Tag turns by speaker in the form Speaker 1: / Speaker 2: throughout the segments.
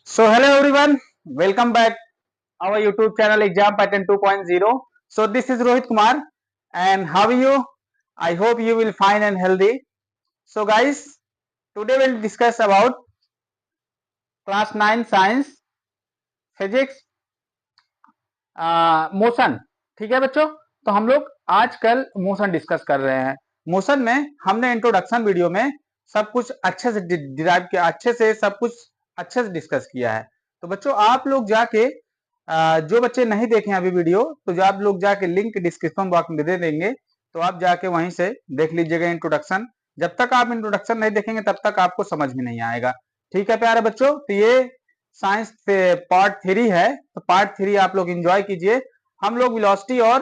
Speaker 1: So hello everyone, welcome back our YouTube channel Exam Pattern 2.0. So this is Rohit Kumar and how are you? I hope you will fine and healthy. So guys, today we'll discuss about class 9 science physics motion. ठीक है बच्चों, तो हम लोग आजकल motion discuss कर रहे हैं. मोशन में हमने इंट्रोडक्शन वीडियो में सब कुछ अच्छे से डिराइव किया, अच्छे से सब कुछ अच्छे से डिस्कस किया है. तो बच्चों आप लोग जाके जो बच्चे नहीं देखे अभी वीडियो, तो जो आप लोग जाके लिंक डिस्क्रिप्शन बॉक्स में दे देंगे, तो आप जाके वहीं से देख लीजिएगा इंट्रोडक्शन. जब तक आप इंट्रोडक्शन नहीं देखेंगे तब तक आपको समझ में नहीं आएगा. ठीक है प्यारे बच्चों, तो ये साइंस पार्ट 3 है, तो पार्ट 3 आप लोग एंजॉय कीजिए. हम लोग वेलोसिटी और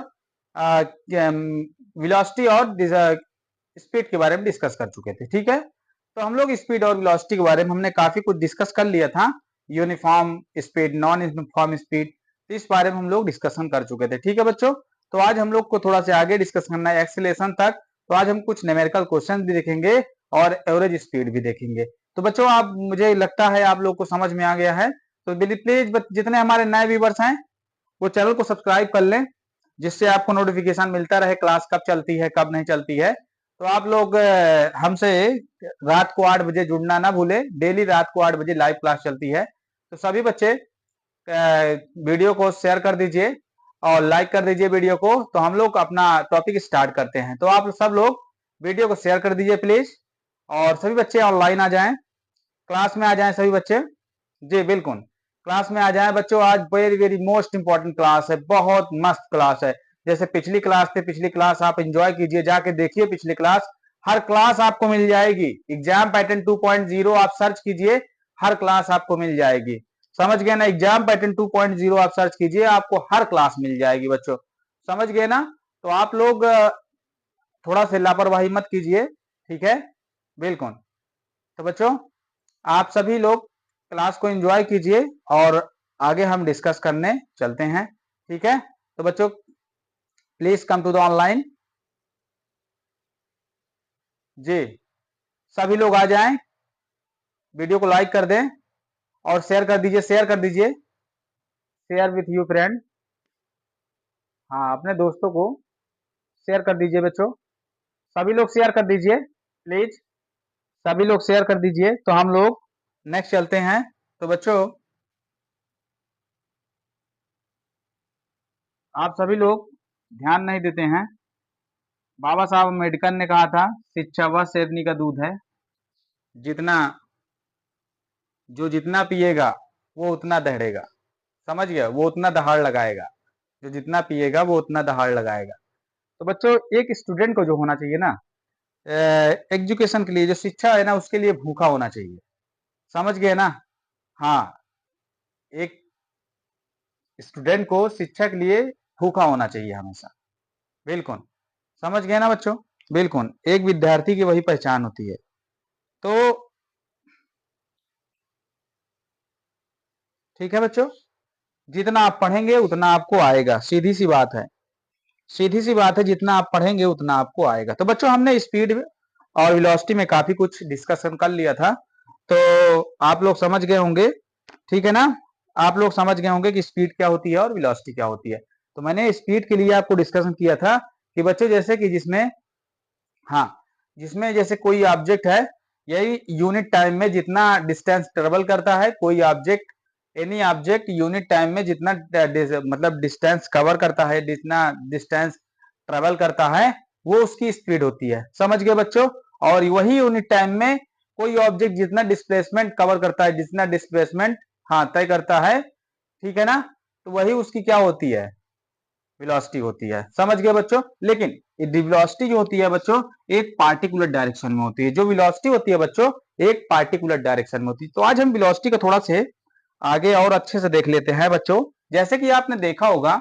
Speaker 1: स्पीड के बारे में डिस्कस कर चुके थे. ठीक है, तो हम लोग स्पीड और वेलोसिटी के बारे में हमने काफी कुछ डिस्कस कर लिया था. Uniform speed, non uniform speed, तो इस बारे में हम लोग डिस्कशन कर चुके थे. ठीक है बच्चों, तो आज हम लोग को थोड़ा सा आगे डिस्कस करना है एक्सीलरेशन तक. तो आज हम कुछ न्यूमेरिकल क्वेश्चन भी देखेंगे और एवरेज स्पीड भी देखेंगे. तो बच्चों आप, मुझे लगता है आप लोग को समझ में आ गया है. तो प्लीज जितने हमारे नए व्यूवर्स हैं वो चैनल को सब्सक्राइब कर लें, जिससे आपको नोटिफिकेशन मिलता रहे क्लास कब चलती है कब नहीं चलती है. तो आप लोग हमसे रात को 8 बजे जुड़ना ना भूले. डेली रात को 8 बजे लाइव क्लास चलती है. तो सभी बच्चे वीडियो को शेयर कर दीजिए और लाइक कर दीजिए वीडियो को. तो हम लोग अपना टॉपिक स्टार्ट करते हैं. तो आप सब लोग वीडियो को शेयर कर दीजिए प्लीज, और सभी बच्चे ऑनलाइन आ जाएं, क्लास में आ जाएं सभी बच्चे. जी बिल्कुल, क्लास में आ जाएं बच्चों. आज very very most important class है, बहुत मस्त क्लास है. जैसे पिछली क्लास थी, पिछली क्लास आप एंजॉय कीजिए, जाके देखिए पिछली क्लास. हर क्लास आपको मिल जाएगी. एग्जाम पैटर्न 2.0 आप सर्च कीजिए, हर क्लास आपको मिल जाएगी. समझ गए ना? एग्जाम पैटर्न 2.0 आप सर्च कीजिए, आपको हर क्लास मिल जाएगी बच्चों. समझ गए ना? तो आप लोग थोड़ा सा लापरवाही मत कीजिए. ठीक है, बिल्कुल. तो बच्चों आप सभी लोग क्लास को एंजॉय कीजिए और आगे हम डिस्कस करने चलते हैं. ठीक है, तो बच्चों please come to the online. जी सभी लोग आ जाएं, वीडियो को लाइक कर दें और शेयर कर दीजिए. शेयर कर दीजिए, शेयर विथ यू फ्रेंड. हाँ, अपने दोस्तों को शेयर कर दीजिए बच्चों. सभी लोग शेयर कर दीजिए प्लीज, सभी लोग शेयर कर दीजिए. तो हम लोग नेक्स्ट चलते हैं. तो बच्चों आप सभी लोग ध्यान नहीं देते हैं. बाबा साहब अम्बेडकर ने कहा था, शिक्षा वह शेरनी का दूध है जितना जो जितना पिएगा वो उतना दहड़ेगा. समझ गया? वो उतना दहाड़ लगाएगा. जो जितना पिएगा वो उतना दहाड़ लगाएगा. तो बच्चों एक स्टूडेंट को जो होना चाहिए ना, एजुकेशन के लिए, जो शिक्षा है ना, उसके लिए भूखा होना चाहिए. समझ गए ना? हाँ, एक स्टूडेंट को शिक्षा के लिए भूखा होना चाहिए हमेशा. बिल्कुल. समझ गए ना बच्चों? बिल्कुल, एक विद्यार्थी की वही पहचान होती है. तो ठीक है बच्चों, जितना आप पढ़ेंगे उतना आपको आएगा. सीधी सी बात है, सीधी सी बात है. जितना आप पढ़ेंगे उतना आपको आएगा. तो बच्चों हमने स्पीड और वेलोसिटी में काफी कुछ डिस्कशन कर लिया था. तो आप लोग समझ गए होंगे. ठीक है ना? आप लोग समझ गए होंगे कि स्पीड क्या होती है और वेलोसिटी क्या होती है. तो मैंने स्पीड के लिए आपको डिस्कशन किया था कि बच्चों जैसे कि जिसमें, हाँ, जिसमें जैसे कोई ऑब्जेक्ट है, यही यूनिट टाइम में जितना डिस्टेंस ट्रेवल करता है, कोई object, any object unit time में जितना मतलब डिस्टेंस कवर करता है, जितना डिस्टेंस ट्रेवल करता है, वो उसकी स्पीड होती है. समझ गए बच्चों? और वही यूनिट टाइम में कोई ऑब्जेक्ट जितना डिस्प्लेसमेंट कवर करता है, जितना डिस्प्लेसमेंट, हाँ, तय करता है, ठीक है ना, तो वही उसकी क्या होती है? वेलोसिटी होती है. समझ गए बच्चों? लेकिन वेलोसिटी जो होती है बच्चों एक पार्टिकुलर डायरेक्शन में होती है. जो वेलोसिटी होती है बच्चों एक पार्टिकुलर डायरेक्शन में होती है. तो आज हम वेलोसिटी को थोड़ा से आगे और अच्छे से देख लेते हैं बच्चों. जैसे कि आपने देखा होगा,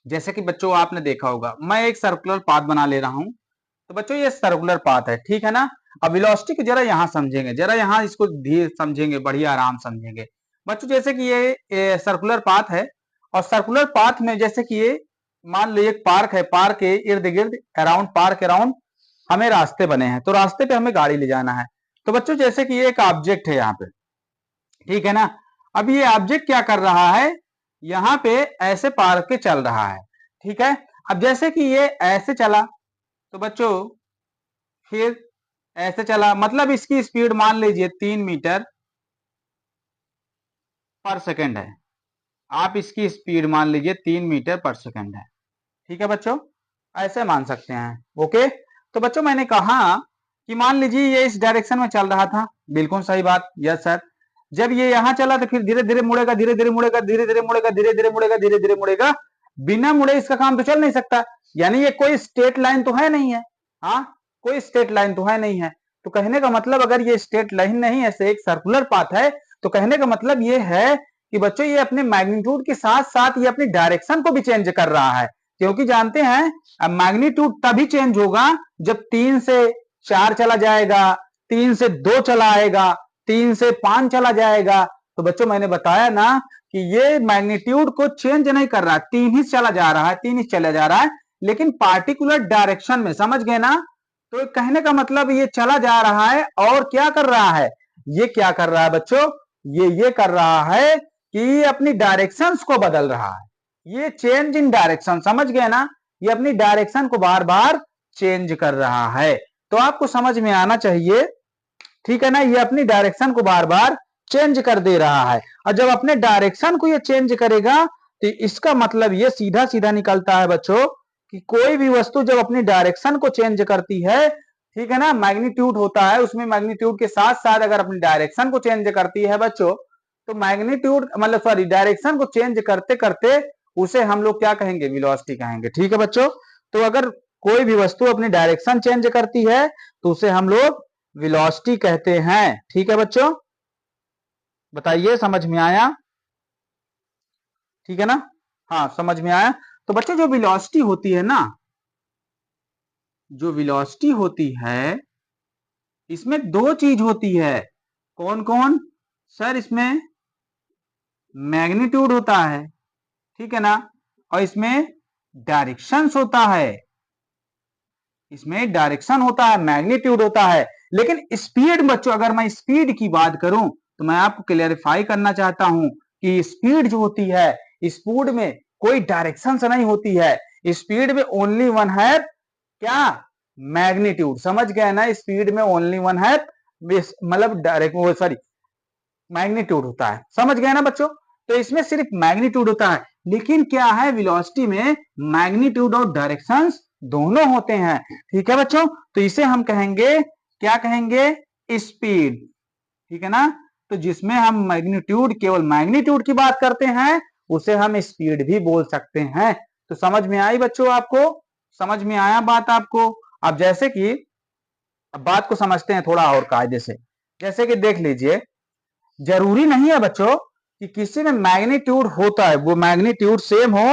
Speaker 1: जैसे कि बच्चों आपने देखा होगा, मैं एक सर्कुलर पाथ बना ले रहा हूं. तो बच्चों ये सर्कुलर पाथ है, ठीक है ना? अब वेलोसिटी को जरा यहां समझेंगे, जरा यहां इसको धीरे समझेंगे, बढ़िया आराम समझेंगे बच्चों. जैसे कि ये सर्कुलर पाथ है, और सर्कुलर पाथ में जैसे कि ये मान लो एक पार्क है, पार्क के इर्द गिर्द, अराउंड पार्क अराउंड हमें रास्ते बने हैं. तो रास्ते पे हमें गाड़ी ले जाना है. तो बच्चों जैसे कि ये एक ऑब्जेक्ट है यहाँ पे, ठीक है ना। अब ये ऑब्जेक्ट क्या कर रहा है, यहाँ पे ऐसे पार के चल रहा है, ठीक है। अब जैसे कि ये ऐसे चला तो बच्चों फिर ऐसे चला, मतलब इसकी स्पीड मान लीजिए 3 मीटर पर सेकंड है। आप इसकी स्पीड मान लीजिए 3 मीटर पर सेकंड है, ठीक है बच्चों, ऐसे मान सकते हैं। ओके, तो बच्चों मैंने कहा कि मान लीजिए ये इस डायरेक्शन में चल रहा था, बिल्कुल सही बात, यस सर। जब ये यहां चला तो फिर धीरे धीरे मुड़ेगा, धीरे धीरे मुड़ेगा, धीरे धीरे मुड़ेगा, धीरे धीरे मुड़ेगा, धीरे धीरे मुड़ेगा, बिना मुड़े इसका काम तो चल नहीं सकता। यानी ये कोई स्ट्रेट लाइन तो है नहीं है, हाँ कोई स्ट्रेट लाइन तो है नहीं है। तो कहने का मतलब अगर ये स्ट्रेट लाइन नहीं ऐसे एक सर्कुलर पाथ है, तो कहने का मतलब ये है कि बच्चों ये अपने मैग्नीट्यूड के साथ साथ ये अपनी डायरेक्शन को भी चेंज कर रहा है, क्योंकि जानते हैं अब मैग्नीट्यूड तभी चेंज होगा जब 3 से 4 चला जाएगा, 3 से 2 चला आएगा, 3 से 5 चला जाएगा। तो बच्चों मैंने बताया ना कि ये मैग्नीट्यूड को चेंज नहीं कर रहा, 3 ही चला जा रहा है, 3 ही चला जा रहा है, लेकिन पार्टिकुलर डायरेक्शन में, समझ गए ना। तो कहने का मतलब ये चला जा रहा है और क्या कर रहा है, ये क्या कर रहा है बच्चों, ये कर रहा है कि अपनी डायरेक्शंस को बदल रहा है, ये चेंज इन डायरेक्शन, समझ गए ना, ये अपनी डायरेक्शन को बार बार चेंज कर रहा है। तो आपको समझ में आना चाहिए, ठीक है ना, ये अपनी डायरेक्शन को बार बार चेंज कर दे रहा है। और जब अपने डायरेक्शन को ये चेंज करेगा तो इसका मतलब ये सीधा सीधा निकलता है बच्चों कि कोई भी वस्तु जब अपनी डायरेक्शन को चेंज करती है, ठीक है ना, मैग्नीट्यूड होता है उसमें, मैग्नीट्यूड के साथ साथ अगर अपनी डायरेक्शन को चेंज करती है बच्चों, तो मैग्नीट्यूड मतलब सॉरी डायरेक्शन को चेंज करते करते उसे हम लोग क्या कहेंगे, वेलोसिटी कहेंगे, ठीक है बच्चों। तो अगर कोई भी वस्तु अपनी डायरेक्शन चेंज करती है तो उसे हम लोग वेलोसिटी कहते हैं, ठीक है बच्चों। बताइए समझ में आया, ठीक है ना, हाँ समझ में आया। तो बच्चों जो वेलोसिटी होती है ना, जो वेलोसिटी होती है इसमें दो चीज होती है, कौन कौन सर, इसमें मैग्नीट्यूड होता है, ठीक है ना, और इसमें डायरेक्शंस होता है, इसमें डायरेक्शन होता है, मैग्नीट्यूड होता है। लेकिन स्पीड बच्चों, अगर मैं स्पीड की बात करूं तो मैं आपको क्लियरिफाई करना चाहता हूं कि स्पीड जो होती है, स्पीड में कोई डायरेक्शन से नहीं होती है, स्पीड में ओनली वन है क्या, मैग्नीट्यूड, समझ गए ना, स्पीड में ओनली वन है मतलब डायरेक्ट सॉरी मैग्नीट्यूड होता है, समझ गए ना बच्चों। तो इसमें सिर्फ मैग्नीट्यूड होता है, लेकिन क्या है वेलोसिटी में मैग्नीट्यूड और डायरेक्शंस दोनों होते हैं, ठीक है बच्चों। तो इसे हम कहेंगे, क्या कहेंगे, स्पीड, ठीक है ना। तो जिसमें हम मैग्नीट्यूड, केवल मैग्नीट्यूड की बात करते हैं उसे हम स्पीड भी बोल सकते हैं। तो समझ में आई बच्चों, आपको समझ में आया बात आपको। अब जैसे कि अब बात को समझते हैं थोड़ा और कायदे से, जैसे कि देख लीजिए, जरूरी नहीं है बच्चों कि किसी में मैग्नीट्यूड होता है वो मैग्नीट्यूड सेम हो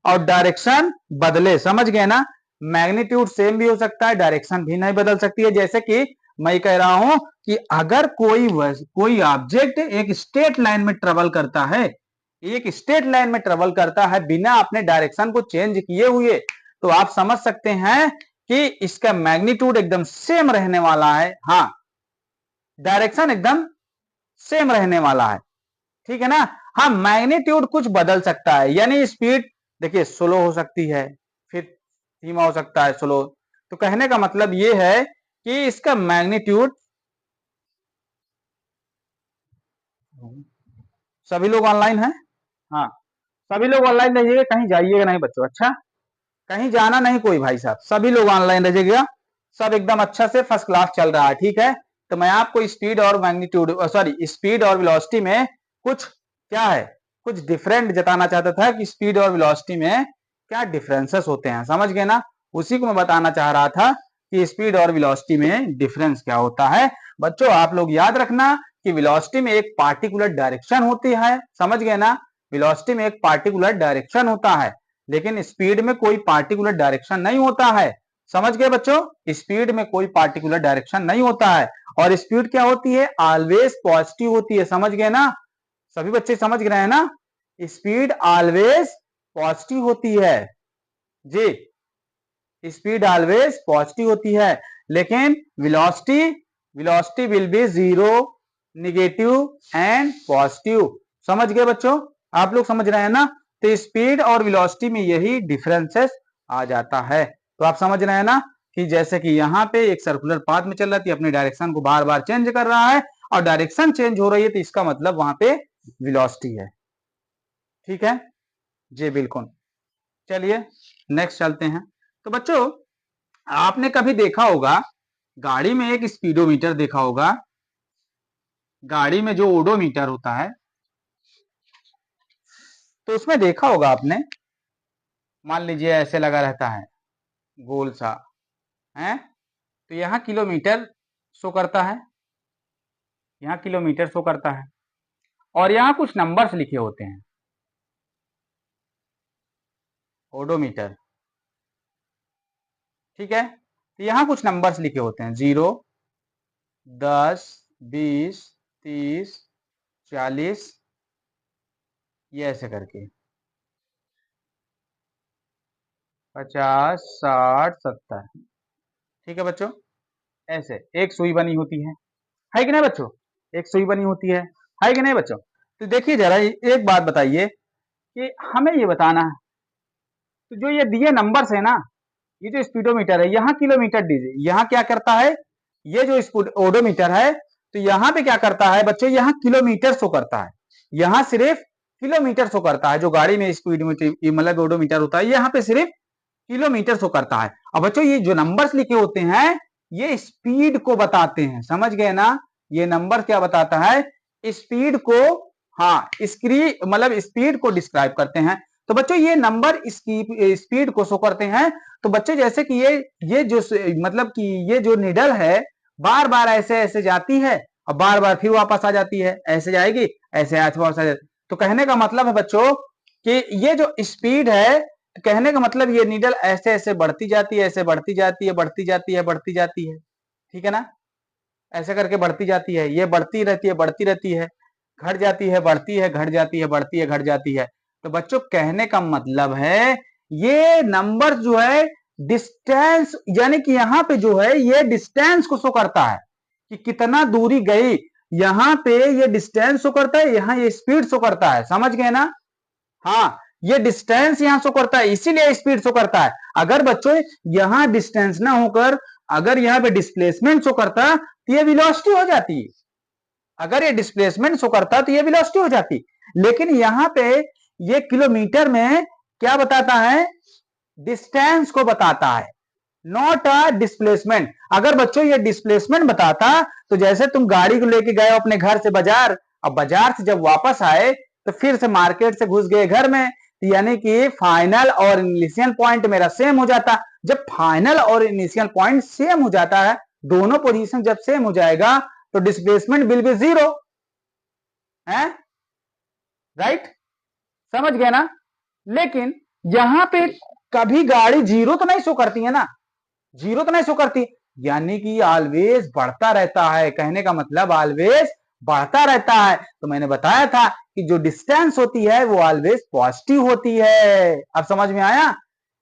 Speaker 1: और डायरेक्शन बदले, समझ गए ना, मैग्नीट्यूड सेम भी हो सकता है, डायरेक्शन भी नहीं बदल सकती है। जैसे कि मैं कह रहा हूं कि अगर कोई ऑब्जेक्ट एक स्ट्रेट लाइन में ट्रेवल करता है, एक स्ट्रेट लाइन में ट्रेवल करता है बिना अपने डायरेक्शन को चेंज किए हुए, तो आप समझ सकते हैं कि इसका मैग्नीट्यूड एकदम सेम रहने वाला है, हाँ डायरेक्शन एकदम सेम रहने वाला है, ठीक है ना। हाँ मैग्नीट्यूड कुछ बदल सकता है, यानी स्पीड देखिए स्लो हो सकती है, फिर धीमा हो सकता है, स्लो। तो कहने का मतलब ये है कि इसका मैग्नीट्यूड, सभी लोग ऑनलाइन हैं, हाँ सभी लोग ऑनलाइन रहिएगा, कहीं जाइएगा नहीं बच्चों, अच्छा कहीं जाना नहीं कोई भाई साहब, सभी लोग ऑनलाइन रहिएगा, सब एकदम अच्छा से फर्स्ट क्लास चल रहा है, ठीक है। तो मैं आपको स्पीड और मैग्नीट्यूड सॉरी स्पीड और वेलोसिटी में कुछ क्या है, कुछ डिफरेंट जताना चाहता था कि स्पीड और वेलोसिटी में क्या डिफरेंसेस होते हैं, समझ गए ना। उसी को मैं बताना चाह रहा था कि स्पीड और वेलोसिटी में डिफरेंस क्या होता है। बच्चों आप लोग याद रखना कि वेलोसिटी में एक पार्टिकुलर डायरेक्शन होती है, समझ गए ना, वेलोसिटी में एक पार्टिकुलर डायरेक्शन होता है, लेकिन स्पीड में कोई पार्टिकुलर डायरेक्शन नहीं होता है, समझ गए बच्चों, स्पीड में कोई पार्टिकुलर डायरेक्शन नहीं होता है। और स्पीड क्या होती है, ऑलवेज पॉजिटिव होती है, समझ गए ना, सभी बच्चे समझ रहे हैं ना, स्पीड ऑलवेज पॉजिटिव होती है जी, स्पीड ऑलवेज पॉजिटिव होती है, लेकिन velocity velocity will be zero, negative and positive. समझ गए बच्चों? आप लोग समझ रहे हैं ना? तो स्पीड और वेलोसिटी में यही डिफरेंसेस आ जाता है। तो आप समझ रहे हैं ना कि जैसे कि यहाँ पे एक सर्कुलर पाथ में चल रहा है, अपनी डायरेक्शन को बार बार चेंज कर रहा है और डायरेक्शन चेंज हो रही है, तो इसका मतलब वहां पे वेलोसिटी है। ठीक है जी, बिल्कुल। चलिए नेक्स्ट चलते हैं। तो बच्चों, आपने कभी देखा होगा गाड़ी में एक स्पीडोमीटर देखा होगा, गाड़ी में जो ओडोमीटर होता है, तो उसमें देखा होगा आपने, मान लीजिए ऐसे लगा रहता है गोल सा है, तो यहाँ किलोमीटर शो करता है, यहाँ किलोमीटर शो करता है और यहाँ कुछ नंबर्स लिखे होते हैं, ओडोमीटर। ठीक है, तो यहाँ कुछ नंबर्स लिखे होते हैं, 0, 10, 20, 30, 40, ये ऐसे करके 50, 60, 70। ठीक है बच्चों, ऐसे एक सुई बनी होती है कि नहीं बच्चों? एक सुई बनी होती है कि नहीं बच्चों? तो देखिए जरा एक बात बताइए कि हमें ये बताना है, तो जो ये दिए नंबर्स है ना, ये जो स्पीडोमीटर है, यहाँ किलोमीटर दीजिए, यहाँ क्या करता है, ये जो ओडोमीटर है, तो यहाँ पे क्या करता है बच्चों, यहाँ किलोमीटर शो करता है, यहाँ सिर्फ किलोमीटर शो करता है। जो गाड़ी में स्पीड मतलब ओडोमीटर होता है, यहाँ पे सिर्फ किलोमीटर शो करता है। अब बच्चों ये जो नंबर्स लिखे होते हैं, ये स्पीड को बताते हैं, समझ गए ना? ये नंबर क्या बताता है? स्पीड को, हाँ, मतलब स्पीड को डिस्क्राइब करते हैं। तो बच्चों ये नंबर इसकी स्पीड को शो करते हैं। तो बच्चों जैसे कि ये जो मतलब कि ये जो निडल है, बार बार ऐसे ऐसे जाती है और बार बार फिर वापस आ जाती है, ऐसे जाएगी, ऐसे वापस आ जाती। तो कहने का मतलब है बच्चों कि ये जो स्पीड है, तो कहने का मतलब ये नीडल ऐसे ऐसे बढ़ती जाती है, ऐसे बढ़ती जाती है, बढ़ती जाती है, बढ़ती जाती है। ठीक है ना? ऐसे करके बढ़ती जाती है, ये बढ़ती रहती है, बढ़ती रहती है, घट जाती है, बढ़ती है, घट जाती है, बढ़ती है, घट जाती है। तो बच्चों कहने का मतलब है ये नंबर जो है डिस्टेंस, यानी कि यहाँ पे जो है ये डिस्टेंस को शो करता है कि कितना दूरी गई। यहाँ पे ये डिस्टेंस शो करता है, यहाँ ये स्पीड शो करता है। समझ गए ना? हाँ, ये डिस्टेंस यहां शो करता है, इसीलिए स्पीड शो करता है। अगर बच्चों यहां डिस्टेंस ना होकर अगर यहां पे डिस्प्लेसमेंट शो करता तो ये वेलोसिटी हो जाती। अगर ये डिस्प्लेसमेंट शो करता तो ये वेलोसिटी हो जाती। लेकिन यहां पे ये किलोमीटर में क्या बताता है? डिस्टेंस को बताता है, नॉट अ डिस्प्लेसमेंट। अगर बच्चों ये डिस्प्लेसमेंट बताता तो जैसे तुम गाड़ी को लेके गए अपने घर से बाजार, अब बाजार से जब वापस आए तो फिर से मार्केट से घुस गए घर में, यानी कि फाइनल और इनिशियल पॉइंट मेरा सेम हो जाता। जब फाइनल और इनिशियल पॉइंट सेम हो जाता है, दोनों पोजीशन जब सेम हो जाएगा तो डिस्प्लेसमेंट विल बी जीरो है, राइट? समझ गए ना? लेकिन यहां पे कभी गाड़ी जीरो तो नहीं शो करती है ना, जीरो तो नहीं शो करती, यानी कि ऑलवेज बढ़ता रहता है। कहने का मतलब ऑलवेज बढ़ता रहता है। तो मैंने बताया था कि जो डिस्टेंस होती है वो ऑलवेज पॉजिटिव होती है। अब समझ में आया?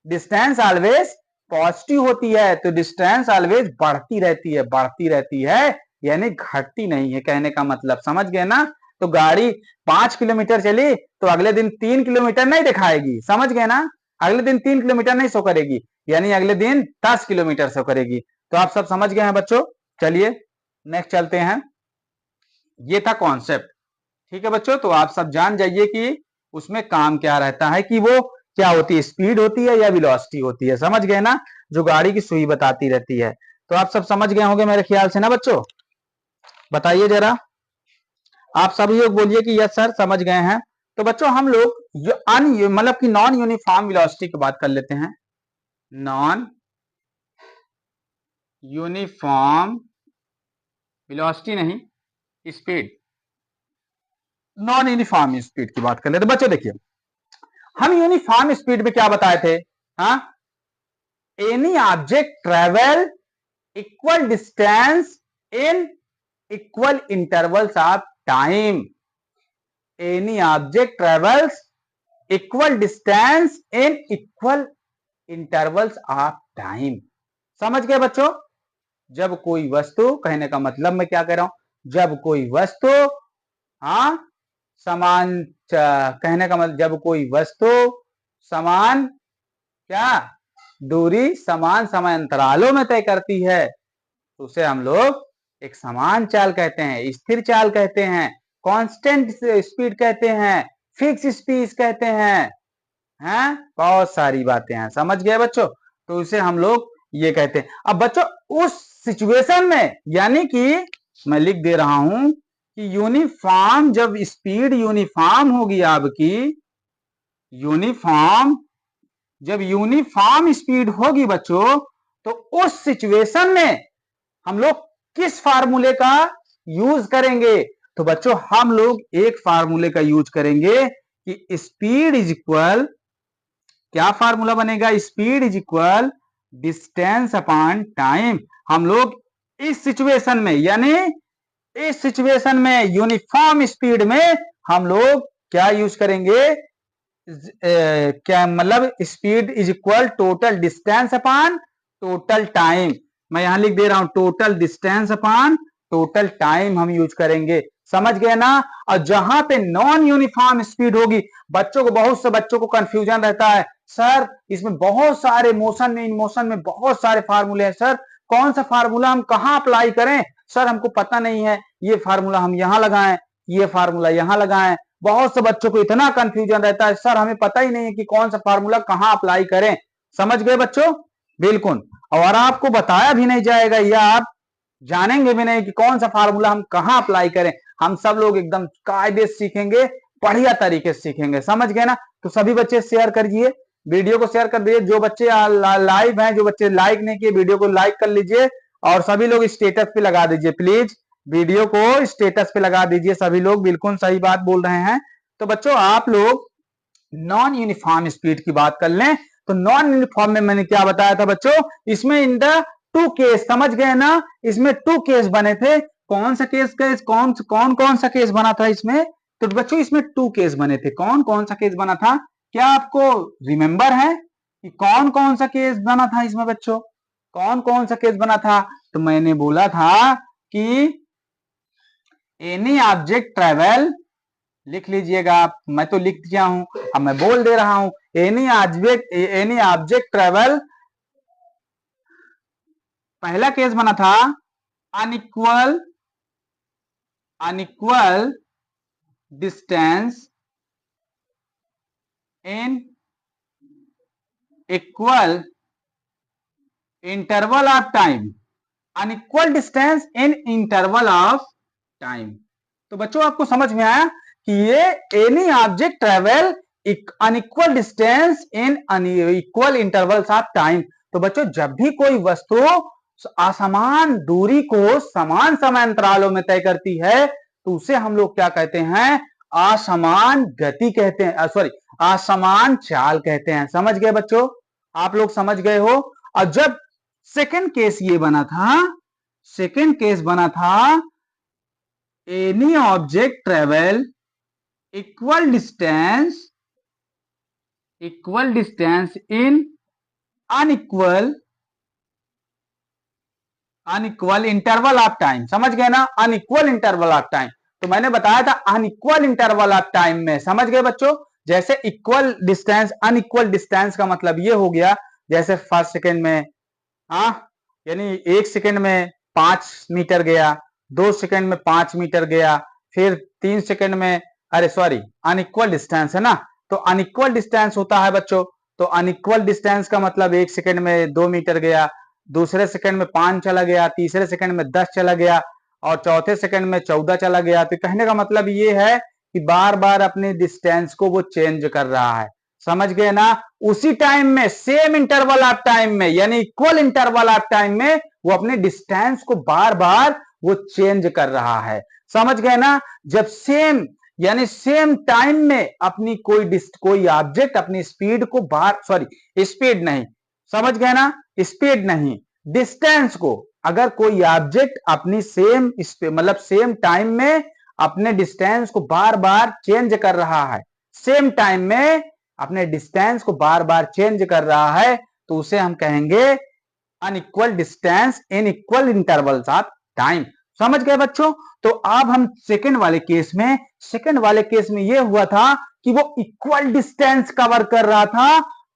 Speaker 1: डिस्टेंस ऑलवेज पॉजिटिव होती है, तो डिस्टेंस ऑलवेज बढ़ती रहती है, बढ़ती रहती है, यानी घटती नहीं है। कहने का मतलब समझ गए ना? तो गाड़ी 5 किलोमीटर चली तो अगले दिन 3 किलोमीटर नहीं दिखाएगी, समझ गए ना? अगले दिन 3 किलोमीटर नहीं शो करेगी, यानी अगले दिन 10 किलोमीटर शो करेगी। तो आप सब समझ गए हैं बच्चों? चलिए नेक्स्ट चलते हैं। ये था कॉन्सेप्ट। ठीक है बच्चों, तो आप सब जान जाइए कि उसमें काम क्या रहता है, कि वो क्या होती है, स्पीड होती है या वेलोसिटी होती है। समझ गए ना? जो गाड़ी की सुई बताती रहती है। तो आप सब समझ गए होंगे मेरे ख्याल से ना बच्चों? बताइए जरा, आप सभी लोग बोलिए कि यस सर समझ गए हैं। तो बच्चों हम लोग मतलब कि नॉन यूनिफॉर्म वेलोसिटी की बात कर लेते हैं। नॉन यूनिफॉर्म वेलोसिटी नहीं, स्पीड, नॉन यूनिफॉर्म स्पीड की बात कर लेते हैं। बच्चों देखिए, हम यूनिफॉर्म स्पीड में क्या बताए थे? हाँ, any object travel equal distance in equal intervals of time. Any object travels equal distance in equal intervals of time. समझ गए बच्चों? जब कोई वस्तु, कहने का मतलब मैं क्या कह रहा हूं, जब कोई वस्तु, हाँ, समान, कहने का मतलब जब कोई वस्तु समान क्या दूरी समान समय अंतरालों में तय करती है तो उसे हम लोग एक समान चाल कहते हैं, स्थिर चाल कहते हैं, कांस्टेंट स्पीड कहते हैं, फिक्स स्पीड कहते हैं, बहुत सारी बातें हैं, समझ गए बच्चों। तो उसे हम लोग ये कहते हैं। अब बच्चों उस सिचुएशन में, यानी कि मैं लिख दे रहा हूं कि यूनिफॉर्म, जब स्पीड यूनिफॉर्म होगी आपकी, यूनिफॉर्म, जब यूनिफॉर्म स्पीड होगी बच्चों, तो उस सिचुएशन में हम लोग किस फार्मूले का यूज करेंगे। तो बच्चों हम लोग एक फार्मूले का यूज करेंगे कि स्पीड इज इक्वल, क्या फार्मूला बनेगा, speed is equal distance upon time. हम लोग इस सिचुएशन में, यानी इस सिचुएशन में यूनिफॉर्म स्पीड में हम लोग क्या यूज करेंगे, क्या मतलब, speed is equal total distance upon total time. मैं यहां लिख दे रहा हूं total distance upon total time हम यूज करेंगे, समझ गए ना। और जहां पे नॉन यूनिफॉर्म स्पीड होगी, बच्चों को, बहुत से बच्चों को कंफ्यूजन रहता है, सर इसमें बहुत सारे मोशन में, इन मोशन में बहुत सारे फार्मूले हैं, सर कौन सा फार्मूला हम कहां अप्लाई करें, सर हमको पता नहीं है, ये फार्मूला हम यहां लगाएं, ये फार्मूला यहां लगाएं। बहुत से बच्चों को इतना कंफ्यूजन रहता है, सर हमें पता ही नहीं है कि कौन सा फार्मूला कहां अप्लाई करें, समझ गए बच्चों, बिल्कुल। और आपको बताया भी नहीं जाएगा या आप जानेंगे भी नहीं कि कौन सा फार्मूला हम कहां अप्लाई करें। हम सब लोग एकदम कायदे से सीखेंगे, बढ़िया तरीके से सीखेंगे, समझ गए ना। तो सभी बच्चे शेयर करिए, वीडियो को शेयर कर दीजिए, जो बच्चे लाइव हैं, जो बच्चे लाइक नहीं किए वीडियो को लाइक कर लीजिए, और सभी लोग स्टेटस पे लगा दीजिए, प्लीज वीडियो को स्टेटस पे लगा दीजिए सभी लोग, बिल्कुल सही बात बोल रहे हैं। तो बच्चों आप लोग नॉन यूनिफॉर्म स्पीड की बात कर लें, तो नॉन यूनिफॉर्म में मैंने क्या बताया था बच्चों, इसमें इन द टू केस, समझ गए ना, इसमें टू केस बने थे। कौन सा केस, कौन कौन सा केस बना था इसमें, तो बच्चों इसमें टू केस बने थे। कौन कौन सा केस बना था, क्या आपको रिमेंबर है कि कौन कौन सा केस बना था इसमें बच्चों, कौन कौन सा केस बना था। तो मैंने बोला था कि एनी ऑब्जेक्ट ट्रेवल, लिख लीजिएगा आप, मैं तो लिख दिया हूं, अब मैं बोल दे रहा हूं, एनी ऑब्जेक्ट ट्रेवल, पहला केस बना था unequal, unequal distance in equal interval of time, unequal distance in interval of time. तो बच्चों आपको समझ में आया कि ये any object travel unequal distance in unequal intervals of time. तो बच्चों जब भी कोई वस्तु असमान दूरी को समान समय अंतरालों में तय करती है तो उसे हम लोग क्या कहते हैं, असमान गति कहते हैं, सॉरी असमान चाल कहते हैं, समझ गए बच्चों, आप लोग समझ गए हो। और जब सेकंड केस ये बना था, सेकंड केस बना था any object travel equal distance in unequal interval of time, समझ गए ना, अनइक्वल इंटरवल ऑफ टाइम। तो मैंने बताया था अनइक्वल इंटरवल ऑफ टाइम में, समझ गए बच्चों। जैसे इक्वल डिस्टेंस, अनइक्वल डिस्टेंस का मतलब ये हो गया, जैसे फर्स्ट सेकेंड में, हाँ, यानी 1 सेकेंड में 5 मीटर गया, 2 सेकेंड में 5 मीटर गया, फिर 3 सेकेंड में, अरे सॉरी, अनइक्वल डिस्टेंस है ना, तो अनइक्वल डिस्टेंस होता है बच्चों। तो अनइक्वल डिस्टेंस का मतलब 1 सेकेंड में 2 मीटर गया, दूसरे सेकंड में 5 चला गया, तीसरे सेकंड में 10 चला गया, और चौथे सेकंड में 14 चला गया। तो कहने का मतलब ये है कि बार बार अपने डिस्टेंस को वो चेंज कर रहा है, समझ गए ना। उसी टाइम में, सेम इंटरवल ऑफ टाइम में, यानी इक्वल इंटरवल ऑफ टाइम में वो अपने डिस्टेंस को बार बार वो चेंज कर रहा है, समझ गए ना। जब सेम, यानी सेम टाइम में अपनी कोई ऑब्जेक्ट अपनी स्पीड को सॉरी स्पीड नहीं, समझ गए ना, स्पीड नहीं, डिस्टेंस को, अगर कोई ऑब्जेक्ट अपनी सेम मतलब सेम टाइम में अपने डिस्टेंस को बार बार चेंज कर रहा है, सेम टाइम में अपने डिस्टेंस को बार बार चेंज कर रहा है, तो उसे हम कहेंगे unequal distance in equal intervals of time. समझ गए बच्चों? तो अब हम सेकंड वाले केस में ये हुआ था कि वो इक्वल डिस्टेंस कवर कर रहा था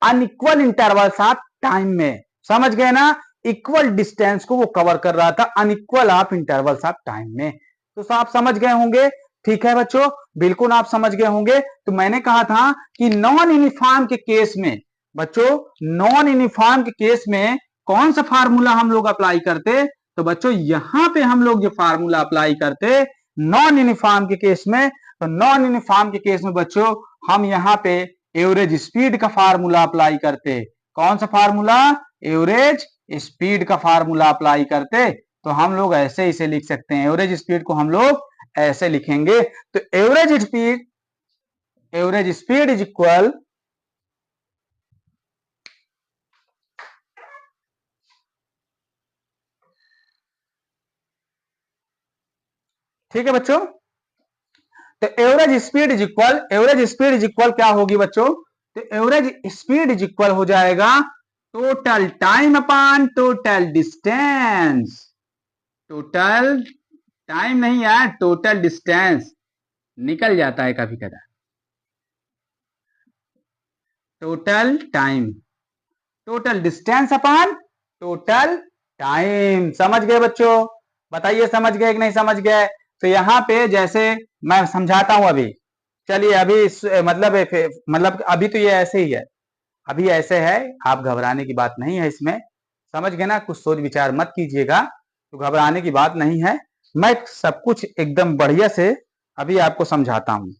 Speaker 1: अनइक्वल इंटरवल्स ऑफ टाइम में। समझ गए ना? इक्वल डिस्टेंस को वो कवर कर रहा था unequal of intervals of time में। तो आप समझ गए होंगे। ठीक है बच्चों, बिल्कुल आप समझ गए होंगे। तो मैंने कहा था कि नॉन यूनिफॉर्म के केस में, बच्चों नॉन यूनिफॉर्म के केस में कौन सा फार्मूला हम लोग अप्लाई करते? तो बच्चों यहां पे हम लोग जो फार्मूला अप्लाई करते नॉन यूनिफॉर्म के केस में, तो नॉन यूनिफॉर्म के केस में बच्चों हम यहां पे एवरेज स्पीड का फार्मूला अप्लाई करते। कौन सा फार्मूला? एवरेज स्पीड का फार्मूला अप्लाई करते। तो हम लोग ऐसे इसे लिख सकते हैं, एवरेज स्पीड को हम लोग ऐसे लिखेंगे। तो एवरेज स्पीड इज इक्वल, ठीक है बच्चों? तो एवरेज स्पीड इज इक्वल क्या होगी बच्चों? तो एवरेज स्पीड इज इक्वल हो जाएगा total time upon total distance. Total time नहीं यार, टोटल डिस्टेंस निकल जाता है कभी कदा। Total time, total distance upon total time. समझ गए बच्चों? बताइए समझ गए कि नहीं समझ गए? तो यहां पे जैसे मैं समझाता हूं अभी, चलिए अभी मतलब अभी तो ये ऐसे ही है, अभी ऐसे है, आप घबराने की बात नहीं है इसमें। समझ गए ना? कुछ सोच विचार मत कीजिएगा, तो घबराने की बात नहीं है। मैं सब कुछ एकदम बढ़िया से अभी आपको समझाता हूं।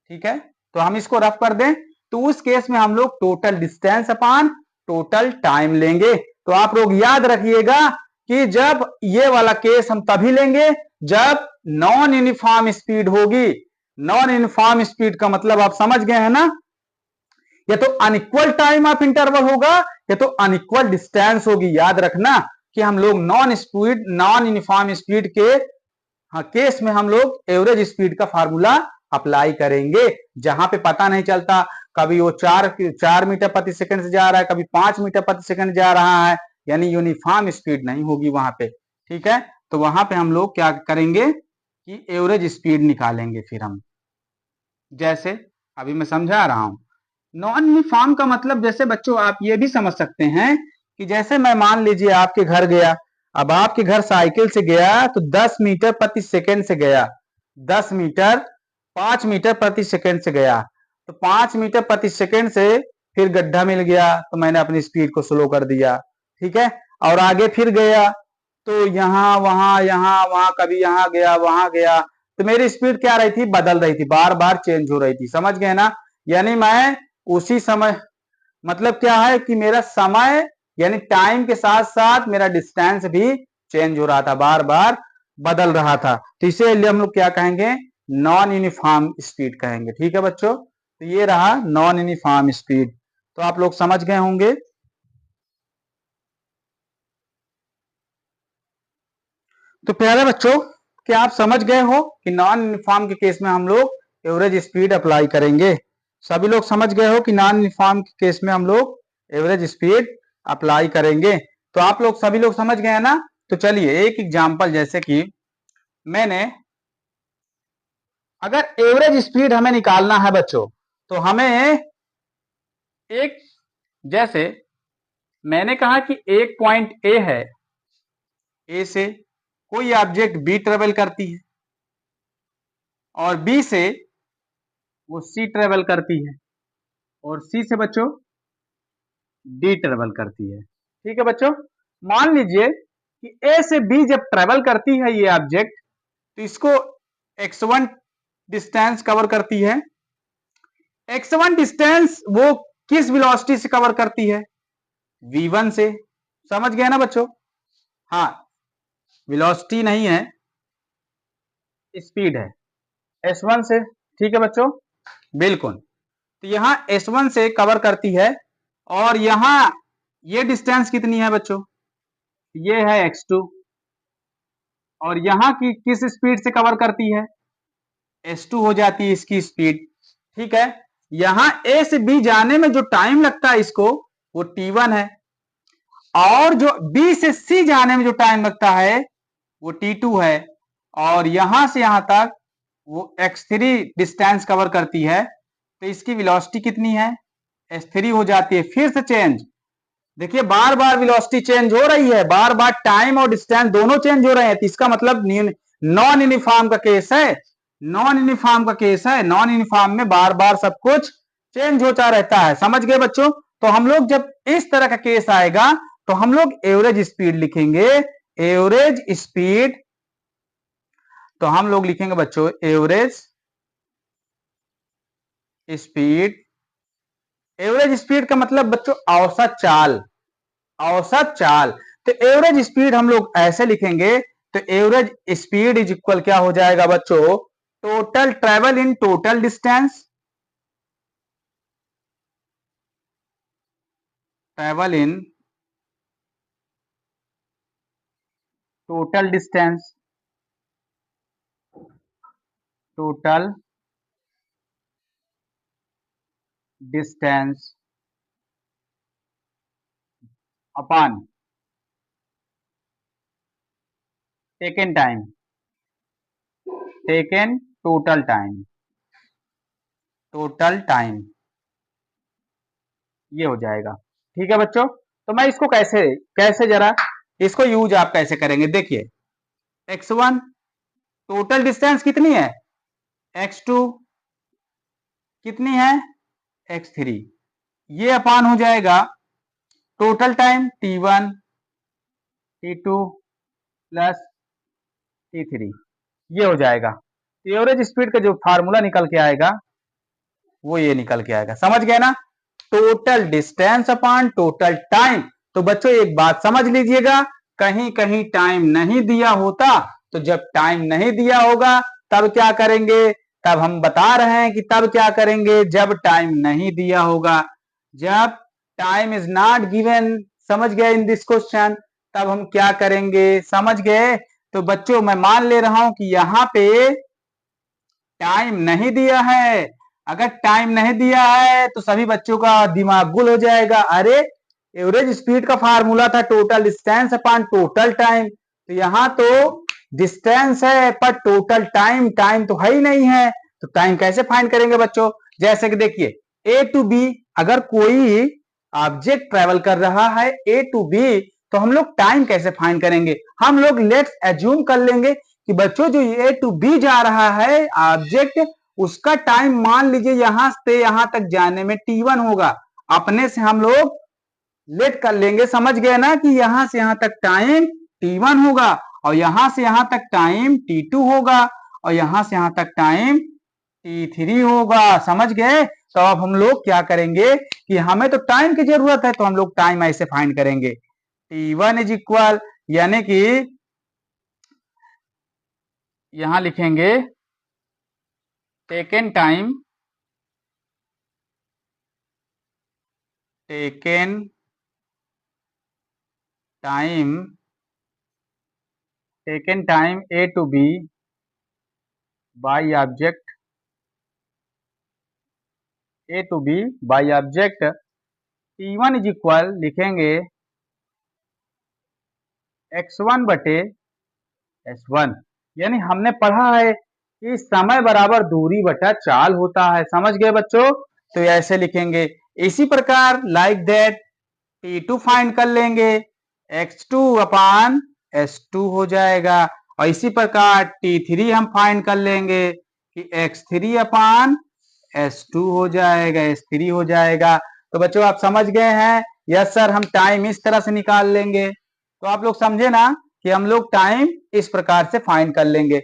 Speaker 1: ठीक है, तो हम इसको रफ कर दें। तो उस केस में हम लोग टोटल डिस्टेंस अपान टोटल टाइम लेंगे। तो आप लोग याद रखिएगा कि जब ये वाला केस हम तभी लेंगे जब नॉन यूनिफॉर्म स्पीड होगी। नॉन यूनिफॉर्म स्पीड का मतलब आप समझ गए हैं ना? या तो अनइक्वल टाइम ऑफ इंटरवल होगा या तो अनइक्वल डिस्टेंस होगी। याद रखना कि हम लोग नॉन यूनिफॉर्म स्पीड के केस में हम लोग एवरेज स्पीड का फार्मूला अप्लाई करेंगे। जहां पे पता नहीं चलता, कभी वो 4 मीटर प्रति सेकंड से जा रहा है, कभी 5 मीटर प्रति सेकंड जा रहा है, यानी यूनिफॉर्म स्पीड नहीं होगी वहां पे। ठीक है, तो वहां पे हम लोग क्या करेंगे कि एवरेज स्पीड निकालेंगे। फिर हम जैसे अभी मैं समझा रहा हूं, नॉन यूनिफॉर्म का मतलब जैसे बच्चों आप ये भी समझ सकते हैं कि जैसे मैं मान लीजिए आपके घर गया, अब आपके घर साइकिल से गया तो 10 मीटर प्रति सेकंड से गया, 10 मीटर 5 मीटर प्रति सेकंड से गया। तो 5 मीटर प्रति सेकंड से फिर गड्ढा मिल गया तो मैंने अपनी स्पीड को स्लो कर दिया। ठीक है, और आगे फिर गया तो यहाँ वहां, कभी यहाँ गया वहां गया, तो मेरी स्पीड क्या रही थी? बदल रही थी, बार बार चेंज हो रही थी। समझ गए ना? यानी मैं उसी समय, मतलब क्या है कि मेरा समय यानी टाइम के साथ साथ मेरा डिस्टेंस भी चेंज हो रहा था, बार बार बदल रहा था। तो इसीलिए हम लोग क्या कहेंगे? नॉन यूनिफॉर्म स्पीड कहेंगे। ठीक है बच्चों, तो ये रहा नॉन यूनिफॉर्म स्पीड। तो आप लोग समझ गए होंगे। तो प्यारे बच्चों, क्या आप समझ गए हो कि नॉन यूनिफॉर्म के केस में हम लोग एवरेज स्पीड अप्लाई करेंगे? सभी लोग समझ गए हो कि नॉन यूनिफॉर्म के केस में हम लोग एवरेज स्पीड अप्लाई करेंगे? तो आप लोग सभी लोग समझ गए ना? तो चलिए एक एग्जांपल, जैसे कि मैंने, अगर एवरेज स्पीड हमें निकालना है बच्चों, तो हमें एक, जैसे मैंने कहा कि एक पॉइंट ए है, ए से कोई ऑब्जेक्ट बी ट्रेवल करती है और बी से वो सी ट्रेवल करती है और सी से बच्चों डी ट्रेवल करती है। ठीक है बच्चों, मान लीजिए कि ए से बी जब ट्रेवल करती है ये ऑब्जेक्ट, तो इसको x1 डिस्टेंस कवर करती है। x1 डिस्टेंस वो किस वेलोसिटी से कवर करती है? v1 से। समझ गए ना बच्चों? हाँ, वेलोसिटी नहीं है, स्पीड है, s1 से। ठीक है बच्चों, बिल्कुल। तो यहां s1 से कवर करती है और यहां ये डिस्टेंस कितनी है बच्चों? ये है x2। और यहां की किस स्पीड से कवर करती है? s2 हो जाती है इसकी स्पीड। ठीक है, यहां a से b जाने में जो टाइम लगता है इसको, वो t1 है। और जो B से C जाने में जो टाइम लगता है वो T2 है, और यहां से यहां तक वो x3 डिस्टेंस कवर करती है, तो इसकी वेलोसिटी कितनी है, s3 हो जाती है। फिर से चेंज, देखिए बार बार वेलोसिटी चेंज हो रही है, बार बार टाइम और डिस्टेंस दोनों चेंज हो रहे हैं, तो इसका मतलब नॉन यूनिफॉर्म का केस है, नॉन यूनिफॉर्म का केस है। नॉन यूनिफॉर्म में बार बार सब कुछ चेंज होता रहता है, समझ गए बच्चों। तो हम लोग जब इस तरह का केस आएगा तो हम लोग एवरेज स्पीड लिखेंगे, एवरेज स्पीड। तो हम लोग लिखेंगे बच्चों एवरेज स्पीड। एवरेज स्पीड का मतलब बच्चों औसत चाल, औसत चाल। तो एवरेज स्पीड हम लोग ऐसे लिखेंगे, तो एवरेज स्पीड इज इक्वल क्या हो जाएगा बच्चों, total travel in total distance, travel in total distance, total distance upon taken time, taken total time, total time, ये हो जाएगा। ठीक है बच्चों, तो मैं इसको कैसे कैसे जरा इसको यूज आप कैसे करेंगे, देखिए x1 टोटल डिस्टेंस कितनी है, x2 कितनी है, x3, ये अपान हो जाएगा total time t1 t2 plus t3, ये हो जाएगा। एवरेज स्पीड का जो फार्मूला निकल के आएगा वो ये निकल के आएगा, समझ गए ना, total distance upon total time. तो बच्चों एक बात समझ लीजिएगा, कहीं कहीं टाइम नहीं दिया होता, तो जब टाइम नहीं दिया होगा तब क्या करेंगे, तब हम बता रहे हैं कि तब क्या करेंगे जब टाइम नहीं दिया होगा, जब टाइम इज नॉट गिवन, समझ गए इन दिस क्वेश्चन, तब हम क्या करेंगे, समझ गए। तो बच्चों मैं मान ले रहा हूं कि यहां पे टाइम नहीं दिया है, अगर टाइम नहीं दिया है तो सभी बच्चों का दिमाग गुल हो जाएगा, अरे एवरेज स्पीड का फार्मूला था total distance upon total time, तो यहां तो डिस्टेंस है पर टोटल टाइम टाइम तो है ही नहीं है, तो टाइम कैसे फाइंड करेंगे बच्चों। जैसे कि देखिए ए टू बी, अगर कोई ऑब्जेक्ट ट्रेवल कर रहा है ए टू बी, तो हम लोग टाइम कैसे फाइंड करेंगे, हम लोग लेट्स एज्यूम कर लेंगे कि बच्चों जो ए टू बी जा रहा है ऑब्जेक्ट, उसका टाइम मान लीजिए यहां से यहां तक जाने में t1 होगा, अपने से हम लोग लेट कर लेंगे, समझ गए ना, कि यहां से यहां तक टाइम t1 होगा और यहां से यहां तक टाइम t2 होगा और यहां से यहां तक टाइम t3 होगा, समझ गए। तो अब हम लोग क्या करेंगे कि हमें तो टाइम की जरूरत है, तो हम लोग टाइम ऐसे फाइंड करेंगे, t1 इज इक्वल, यानी कि यहां लिखेंगे taken time, taken time, taken time A to B by object, A to B by object, t1 is equal लिखेंगे x1 बटे s1, यानी हमने पढ़ा है कि समय बराबर दूरी बटा चाल होता है, समझ गए बच्चों, तो ऐसे लिखेंगे। इसी प्रकार लाइक दैट t2 फाइंड कर लेंगे, x2 अपान s2 हो जाएगा, और इसी प्रकार t3 हम फाइंड कर लेंगे कि x3 अपान s2 हो जाएगा, s3 हो जाएगा। तो बच्चों आप समझ गए हैं, यस सर हम टाइम इस तरह से निकाल लेंगे, तो आप लोग समझे ना कि हम लोग टाइम इस प्रकार से फाइंड कर लेंगे,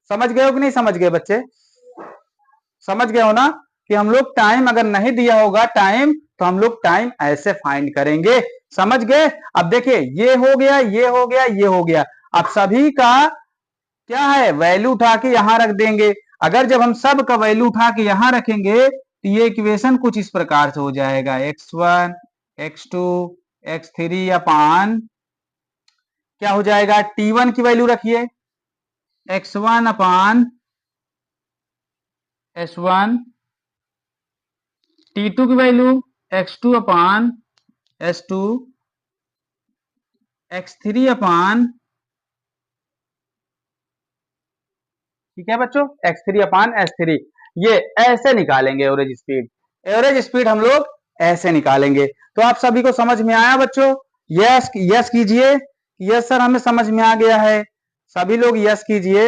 Speaker 1: समझ गए हो कि नहीं समझ गए बच्चे, समझ गए हो ना कि हम लोग टाइम अगर नहीं दिया होगा टाइम, तो हम लोग टाइम ऐसे फाइंड करेंगे, समझ गए। अब देखिए ये हो गया, ये हो गया, ये हो गया, अब सभी का क्या है वैल्यू उठा के यहां रख देंगे, अगर जब हम सब का वैल्यू उठा के यहां रखेंगे तो ये इक्वेशन कुछ इस प्रकार से हो जाएगा, x1 x2 x3 अपान क्या हो जाएगा, t1 की वैल्यू रखिए x1 अपान s1, t2 की वैल्यू x2 अपान s2, x3 अपान, ठीक है बच्चों, x3 अपान s3, ये ऐसे निकालेंगे एवरेज स्पीड। एवरेज स्पीड हम लोग ऐसे निकालेंगे। तो आप सभी को समझ में आया बच्चों? यस यस कीजिए। यस सर हमें समझ में आ गया है। सभी लोग यस कीजिए,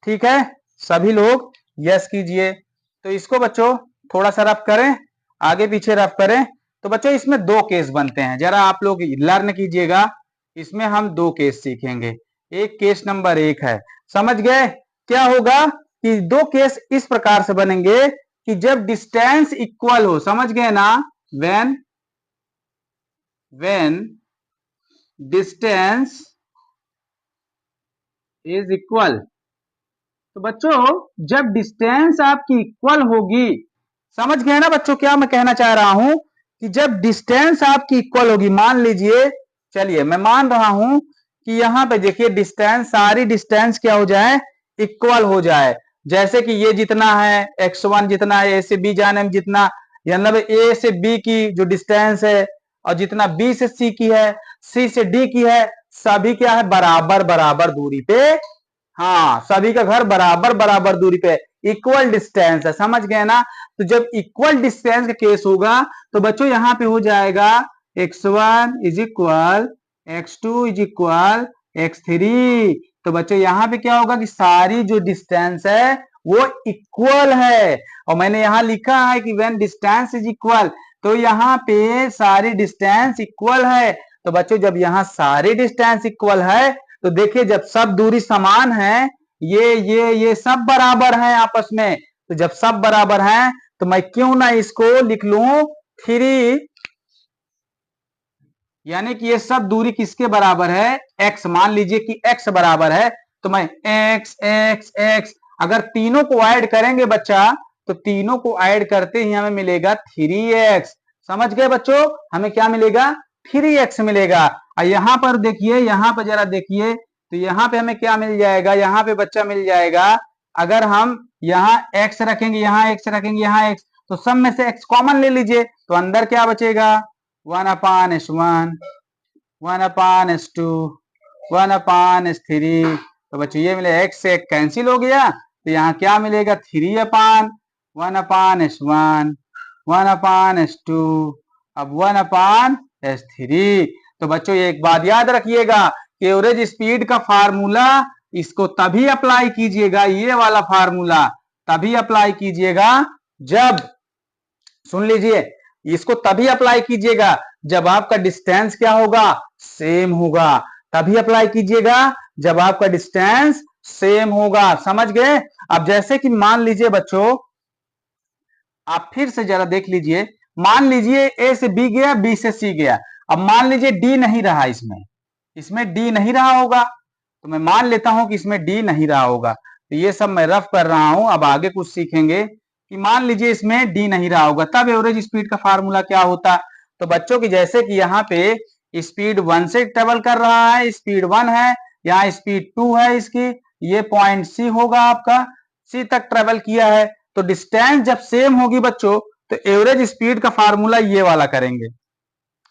Speaker 1: ठीक है, सभी लोग यस कीजिए। तो इसको बच्चों थोड़ा सा रफ करें, आगे पीछे रफ करें। तो बच्चों इसमें दो केस बनते हैं, जरा आप लोग लर्न कीजिएगा। इसमें हम दो केस सीखेंगे। एक केस नंबर 1 है, समझ गए? क्या होगा कि दो केस इस प्रकार से बनेंगे कि जब डिस्टेंस इक्वल हो, समझ गए ना? When distance is equal. तो बच्चों जब डिस्टेंस आपकी इक्वल होगी, समझ गए ना बच्चों क्या मैं कहना चाह रहा हूं? कि जब डिस्टेंस आपकी इक्वल होगी, मान लीजिए, चलिए मैं मान रहा हूं कि यहां पे देखिए डिस्टेंस, सारी डिस्टेंस क्या हो जाए? इक्वल हो जाए। जैसे कि ये जितना है x1 जितना है ए से बी जाने में जितना, मतलब ए से बी की जो डिस्टेंस है और जितना बी से सी की है, सी से डी की है, सभी क्या है? बराबर बराबर दूरी पे। हाँ, सभी का घर बराबर बराबर दूरी पे, इक्वल डिस्टेंस है, समझ गए ना? तो जब इक्वल डिस्टेंस का केस होगा तो बच्चों यहां पे हो जाएगा x1 is equal x2 is equal x3। तो बच्चों यहां पे क्या होगा कि सारी जो डिस्टेंस है वो इक्वल है। और मैंने यहां लिखा है कि व्हेन डिस्टेंस इज इक्वल, तो यहां पे सारी डिस्टेंस इक्वल है। तो बच्चों जब यहां सारी डिस्टेंस इक्वल है तो देखिए जब सब दूरी समान है, ये सब बराबर हैं आपस में, तो जब सब बराबर हैं तो मैं क्यों ना इसको लिख लूं 3, यानी कि ये सब दूरी किसके बराबर है? x। मान लीजिए कि x बराबर है तो मैं x x x, अगर तीनों को ऐड करेंगे बच्चा तो तीनों को ऐड करते ही हमें मिलेगा 3x। समझ गए बच्चों? हमें क्या मिलेगा? 3x मिलेगा। और यहां पर देखिए, यहां पर जरा देखिए, तो यहां पे हमें क्या मिल जाएगा? यहां पे बच्चा मिल जाएगा, अगर हम यहां x रखेंगे, यहां x रखेंगे, यहां x, तो सब में से x कॉमन ले लीजिए, तो अंदर क्या बचेगा? 1/s1, 1/s2, 1/s3। तो बच्चों ये मिले, x से एक कैंसिल हो गया, तो यहाँ क्या मिलेगा? 3/1/s1, 1/s2, अब 1/s3। तो बच्चों ये एक बात याद रखिएगा कि एवरेज स्पीड का फार्मूला, इसको तभी अप्लाई कीजिएगा, ये वाला फार्मूला तभी अप्लाई कीजिएगा जब, सुन लीजिए, इसको तभी अप्लाई कीजिएगा जब आपका डिस्टेंस क्या होगा? सेम होगा। तभी अप्लाई कीजिएगा जब आपका डिस्टेंस सेम होगा। समझ गए? अब जैसे कि मान लीजिए बच्चों, आप फिर से जरा देख लीजिए, मान लीजिए ए से बी गया, बी से सी गया, अब मान लीजिए डी नहीं रहा, इसमें डी नहीं रहा होगा, तो मैं मान लेता हूं कि इसमें डी नहीं रहा होगा। तो ये सब मैं रफ कर रहा हूं, अब आगे कुछ सीखेंगे कि मान लीजिए इसमें डी नहीं रहा होगा, तब एवरेज स्पीड का फार्मूला क्या होता? तो बच्चों की जैसे कि यहाँ पे स्पीड 1 से ट्रेवल कर रहा है, स्पीड 1 है, यहाँ स्पीड 2 है इसकी, ये पॉइंट सी होगा आपका, सी तक ट्रेवल किया है। तो डिस्टेंस जब सेम होगी बच्चों तो एवरेज स्पीड का फार्मूला ये वाला करेंगे।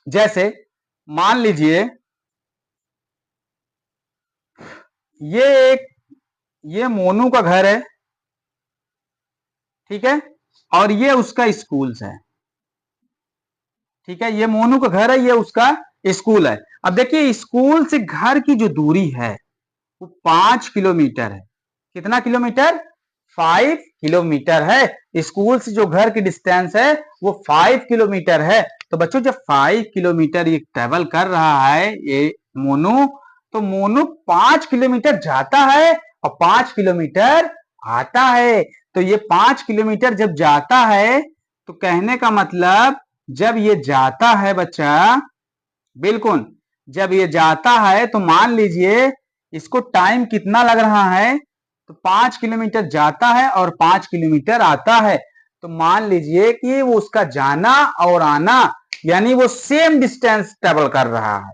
Speaker 1: जैसे मान लीजिए ये एक, ये मोनू का घर है, ठीक है, और ये उसका स्कूल है, ठीक है, ये मोनू का घर है, ये उसका स्कूल है। अब देखिए स्कूल से घर की जो दूरी है वो 5 किलोमीटर है। कितना किलोमीटर? 5 किलोमीटर है। स्कूल से जो घर की डिस्टेंस है वो 5 किलोमीटर है। तो बच्चों जब 5 किलोमीटर ये ट्रेवल कर रहा है ये मोनू, तो मोनू 5 किलोमीटर जाता है और 5 किलोमीटर आता है। तो ये 5 किलोमीटर जब जाता है, तो कहने का मतलब जब ये जाता है बच्चा, बिल्कुल, जब ये जाता है तो मान लीजिए इसको टाइम कितना लग रहा है? तो 5 किलोमीटर जाता है और 5 किलोमीटर आता है। तो मान लीजिए कि वो उसका जाना और आना, यानी वो सेम डिस्टेंस ट्रेवल कर रहा है,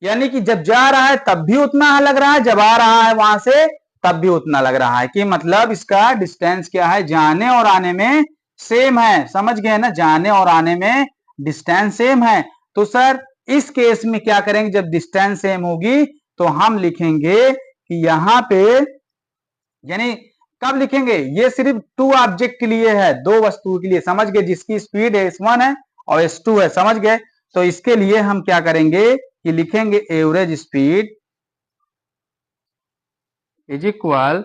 Speaker 1: यानी कि जब जा रहा है तब भी उतना लग रहा है, जब आ रहा है वहां से तब भी उतना लग रहा है, कि मतलब इसका डिस्टेंस क्या है? जाने और आने में सेम है। समझ गए ना? जाने और आने में डिस्टेंस सेम है। तो सर इस केस में क्या करेंगे, जब डिस्टेंस सेम होगी तो हम लिखेंगे कि यहाँ पे, यानी कब लिखेंगे, ये सिर्फ टू ऑब्जेक्ट के लिए है, दो वस्तुओं के लिए, समझ गए, जिसकी स्पीड S1 है और S2 है, समझ गए। तो इसके लिए हम क्या करेंगे कि लिखेंगे एवरेज स्पीड इज इक्वल,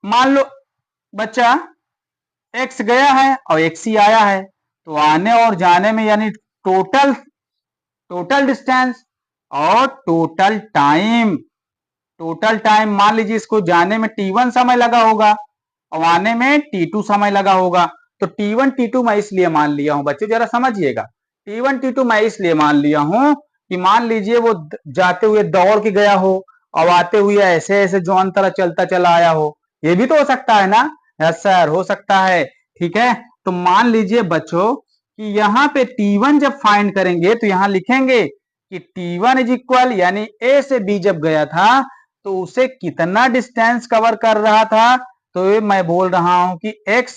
Speaker 1: मान लो बच्चा x गया है और x ही आया है, तो आने और जाने में यानी टोटल डिस्टेंस और टोटल टाइम मान लीजिए इसको जाने में T1 समय लगा होगा और आने में T2 समय लगा होगा। तो T1 T2 मैं इसलिए मान लिया हूं बच्चों, जरा समझिएगा, T1 T2 मैं इसलिए मान लिया हूं कि मान लीजिए वो जाते हुए दौड़ के गया हो और आते हुए ऐसे ऐसे जो अंतर चलता चला आया हो, ये भी तो हो सकता है ना। यस सर, हो सकता है। ठीक है, तो मान लीजिए बच्चों कि यहाँ पे T1 जब फाइंड करेंगे तो यहां लिखेंगे कि T1 इज इक्वल, यानी A से B जब गया था तो उसे कितना डिस्टेंस कवर कर रहा था, तो ये मैं बोल रहा हूं कि x,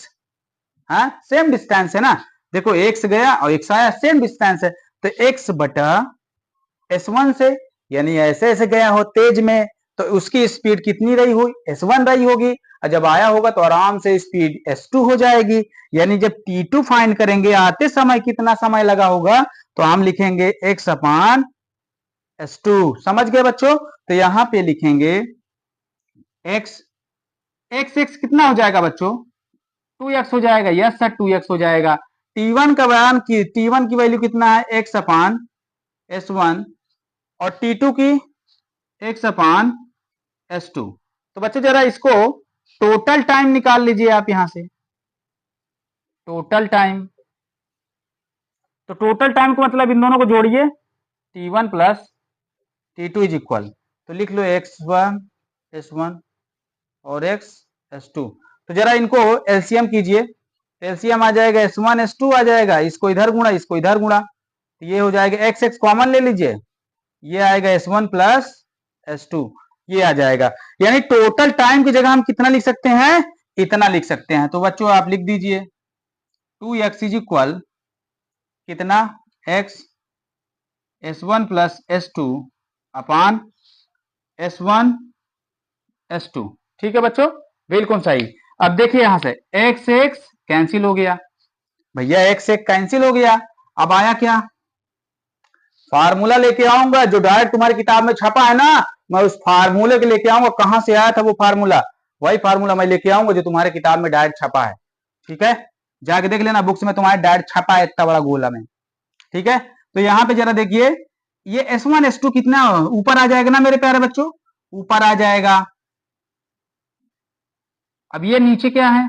Speaker 1: हाँ सेम डिस्टेंस है ना, देखो x गया और x आया, सेम डिस्टेंस है, तो x बटा S1 से, यानी ऐसे ऐसे गया हो तेज में, तो उसकी स्पीड कितनी रही हुई, S1 रही होगी, और जब आया होगा तो आराम से स्पीड S2 हो जाएगी। यानी जब T2 फाइंड करेंगे आते समय कितना समय लगा होगा, तो हम लिखेंगे x अपान S2, समझ गए बच्चों। तो यहां पे लिखेंगे x कितना हो जाएगा बच्चों, 2x हो जाएगा, यस सर 2x हो जाएगा। T1 का बयान की, T1 की वैल्यू कितना है, x अपान S1, और T2 की x अपान S2। तो बच्चे जरा इसको टोटल टाइम निकाल लीजिए आप यहां से, टोटल टाइम, तो टोटल टाइम को मतलब इन दोनों को जोड़िए, T1 plus T2 is equal, तो लिख लो x1 S1 और x S2। तो जरा इनको एलसीएम कीजिए, एलसीएम आ जाएगा S1 S2 आ जाएगा, इसको इधर गुणा इसको इधर गुणा, तो ये हो जाएगा x कॉमन ले लीजिए, ये आएगा S1 प्लस S2, ये आ जाएगा। यानी टोटल टाइम की जगह हम कितना लिख सकते हैं, इतना लिख सकते हैं। तो बच्चों आप लिख दीजिए 2x इज इक्वल कितना, x S1 प्लस S2 अपान S1 S2। ठीक है बच्चों, बिल्कुल सही। अब देखिए यहां से x कैंसिल हो गया, भैया x कैंसिल हो गया, अब आया क्या, फार्मूला लेके आऊंगा जो डायरेक्ट तुम्हारी किताब में छपा है ना, मैं उस फार्मूले के लेके आऊंगा, कहां से आया था वो फार्मूला, वही फार्मूला मैं लेके आऊंगा जो तुम्हारे किताब में डायरेक्ट छपा है। ठीक है, जाके देख लेना बुक्स में तुम्हारे डायरेक्ट छपा है इतना बड़ा गोला में। ठीक है, तो यहां पे जरा देखिए, ये S1 S2 कितना ऊपर आ जाएगा ना मेरे प्यारे बच्चों, ऊपर आ जाएगा। अब ये नीचे क्या है,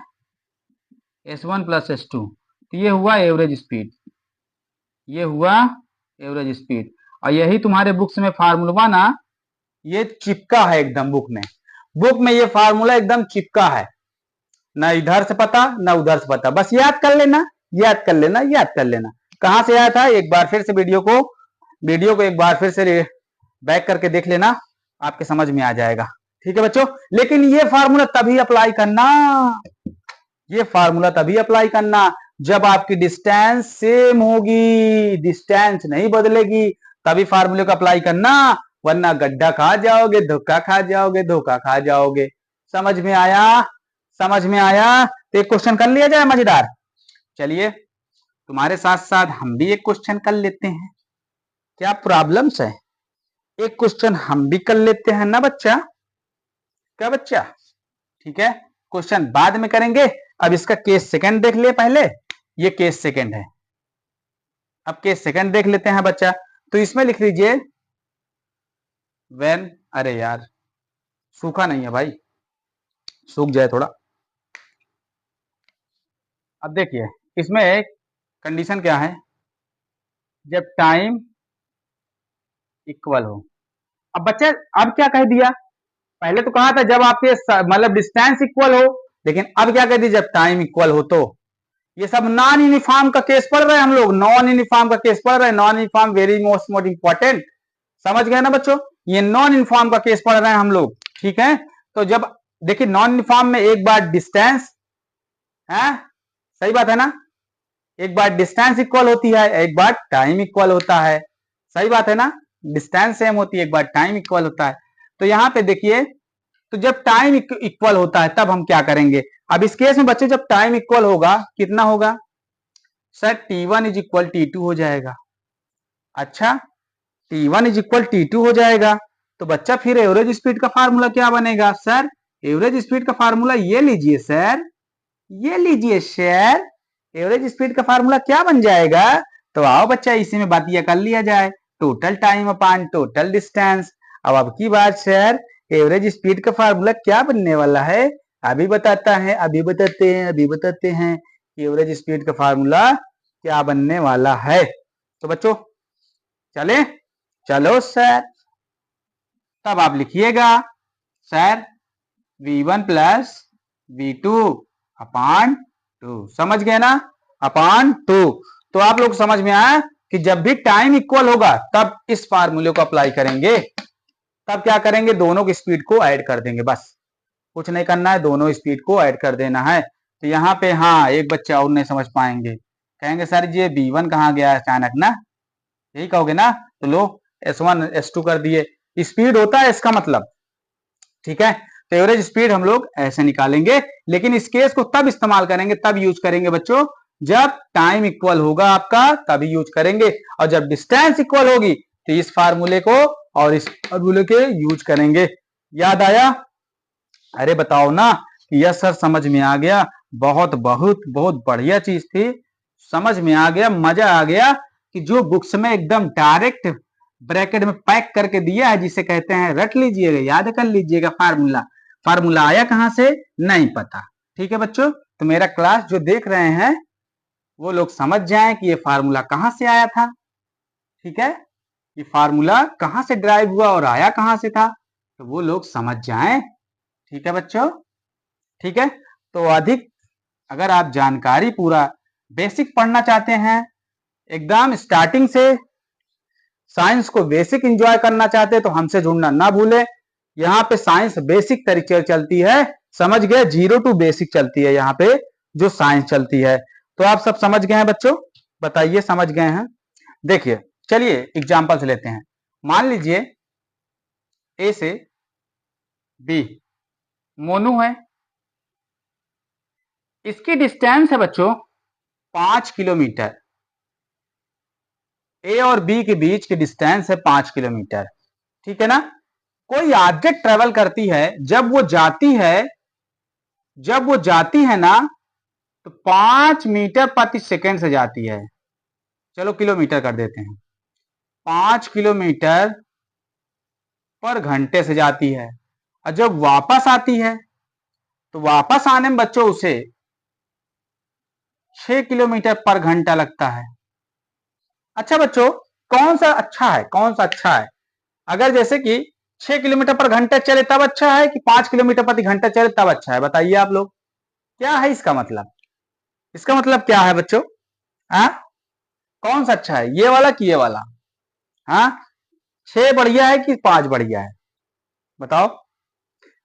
Speaker 1: S1 प्लस S2, तो ये हुआ एवरेज स्पीड, ये हुआ एवरेज स्पीड, और यही तुम्हारे बुक्स में फार्मूला ना, ये चिपका है एकदम बुक में ये फार्मूला एकदम चिपका है, ना इधर से पता ना उधर से पता, बस याद कर लेना, याद कर लेना, याद कर लेना। कहां से आया था, एक बार फिर से वीडियो को एक बार फिर से बैक करके देख लेना, आपके समझ में आ जाएगा। ठीक है बच्चों, लेकिन ये फार्मूला तभी अप्लाई करना, ये फार्मूला तभी अप्लाई करना जब आपकी डिस्टेंस सेम होगी, डिस्टेंस नहीं बदलेगी, तभी फार्मूले को अप्लाई करना, वरना गड्ढा खा जाओगे, धोखा खा जाओगे, धोखा खा जाओगे। समझ में आया, समझ में आया। तो एक क्वेश्चन कर लिया जाए मजेदार, चलिए तुम्हारे साथ साथ हम भी एक क्वेश्चन कर लेते हैं, क्या प्रॉब्लम्स है, एक क्वेश्चन हम भी कर लेते हैं ना बच्चा, क्या बच्चा, ठीक है, क्वेश्चन बाद में करेंगे, अब इसका केस सेकंड देख ले पहले, ये केस सेकंड है, अब केस सेकंड देख लेते हैं बच्चा। तो इसमें लिख लीजिए व्हेन, अरे यार सूखा नहीं है भाई, सूख जाए थोड़ा। अब देखिए इसमें कंडीशन क्या है, जब टाइम इक्वल हो, अब बच्चे अब क्या कह दिया, पहले तो कहा था जब आपके मतलब डिस्टेंस इक्वल हो, लेकिन अब क्या कह दिया, जब टाइम इक्वल हो। तो ये सब नॉन यूनिफॉर्म का केस पढ़ रहे हैं हम लोग, नॉन यूनिफॉर्म का केस पढ़ रहे हैं, non uniform very most important, समझ गए ना बच्चों, ये नॉन यूनिफॉर्म का केस पढ़ रहे हैं हम लोग। ठीक है, तो जब देखिए नॉन यूनिफॉर्म में एक बार डिस्टेंस है, सही बात है ना, एक बार डिस्टेंस इक्वल होती है, एक बार टाइम इक्वल होता है। सही बात है ना, डिस्टेंस सेम होती है, एक बार टाइम इक्वल होता है। तो यहाँ पे देखिए, तो जब टाइम इक्वल होता है तब हम क्या करेंगे। अब इस केस में बच्चे जब टाइम इक्वल होगा कितना होगा sir, T1 is equal T2 हो जाएगा। अच्छा, T1 इज इक्वल T2 हो जाएगा, तो बच्चा फिर एवरेज स्पीड का फार्मूला क्या बनेगा सर, एवरेज स्पीड का फार्मूला ये लीजिए सर, ये लीजिए सर, एवरेज स्पीड का फार्मूला क्या बन जाएगा। तो आओ बच्चा इसी में बातिया कर लिया जाए, टोटल टाइम अपान टोटल डिस्टेंस। अब की बात सर, एवरेज स्पीड का फार्मूला क्या बनने वाला है, अभी बताता है, अभी बताते हैं एवरेज स्पीड का फार्मूला क्या बनने वाला है। तो बच्चों चले, चलो सर, तब आप लिखिएगा सर V1 प्लस V2 अपान 2, समझ गए ना, अपान 2। तो आप लोग समझ में आया कि जब भी टाइम इक्वल होगा तब इस फार्मूले को अप्लाई करेंगे, तब क्या करेंगे, दोनों की स्पीड को ऐड कर देंगे, बस कुछ नहीं करना है, दोनों स्पीड को ऐड कर देना है। तो यहाँ पे हाँ एक बच्चा और नहीं समझ पाएंगे, कहेंगे सर ये V1 कहाँ गया अचानक ना, यही कहोगे ना, तो लो S1 S2 कर दिए, स्पीड होता है इसका मतलब, ठीक है। तो एवरेज स्पीड हम लोग ऐसे निकालेंगे, लेकिन इस केस को तब इस्तेमाल करेंगे, तब यूज करेंगे बच्चों जब टाइम इक्वल होगा आपका, तभी यूज करेंगे। और जब डिस्टेंस इक्वल होगी तो इस फार्मूले को और इस फार्मूले के यूज करेंगे। याद आया, अरे बताओ ना कि यस सर समझ में आ गया, बहुत बहुत बहुत बढ़िया चीज थी, समझ में आ गया, मजा आ गया कि जो बुक्स में एकदम डायरेक्ट ब्रैकेट में पैक करके दिया है, जिसे कहते हैं रट लीजिएगा, याद कर लीजिएगा फार्मूला, फार्मूला आया कहां से नहीं पता। ठीक है बच्चों, तो मेरा क्लास जो देख रहे हैं वो लोग समझ जाएं कि ये फार्मूला कहां से आया था, ठीक है, ये फार्मूला कहां से ड्राइव हुआ और आया कहां से था, तो वो लोग समझ जाएं। ठीक है बच्चों, ठीक है। तो अधिक अगर आप जानकारी पूरा बेसिक पढ़ना चाहते हैं, एकदम स्टार्टिंग से साइंस को बेसिक एंजॉय करना चाहते हैं, तो हमसे जुड़ना ना भूलें। यहाँ पे साइंस बेसिक तरीके चलती है, समझ गए, 0 टू बेसिक चलती है यहाँ पे जो साइंस चलती है। तो आप सब समझ गए हैं बच्चों, बताइए समझ गए हैं। देखिए चलिए एग्जाम्पल से लेते हैं, मान लीजिए ए से बी मोनू है, इसकी डिस्टेंस है बच्चों 5 किलोमीटर, ए और बी के बीच की डिस्टेंस है 5 किलोमीटर, ठीक है ना। कोई ऑब्जेक्ट ट्रेवल करती है, जब वो जाती है ना तो 5 मीटर प्रति सेकेंड से जाती है, चलो किलोमीटर कर देते हैं, 5 किलोमीटर पर घंटे से जाती है। और जब वापस आती है तो वापस आने में बच्चों उसे 6 किलोमीटर पर घंटा लगता है। अच्छा बच्चों, कौन सा अच्छा है, कौन सा अच्छा है, अगर जैसे कि 6 किलोमीटर पर घंटा चले तब अच्छा है कि 5 किलोमीटर प्रति घंटा चले तब अच्छा है, बताइए आप लोग, क्या है इसका मतलब, इसका मतलब क्या है बच्चों, हाँ कौन सा अच्छा है, ये वाला कि ये वाला, हाँ 6 बढ़िया है कि 5 बढ़िया है, बताओ।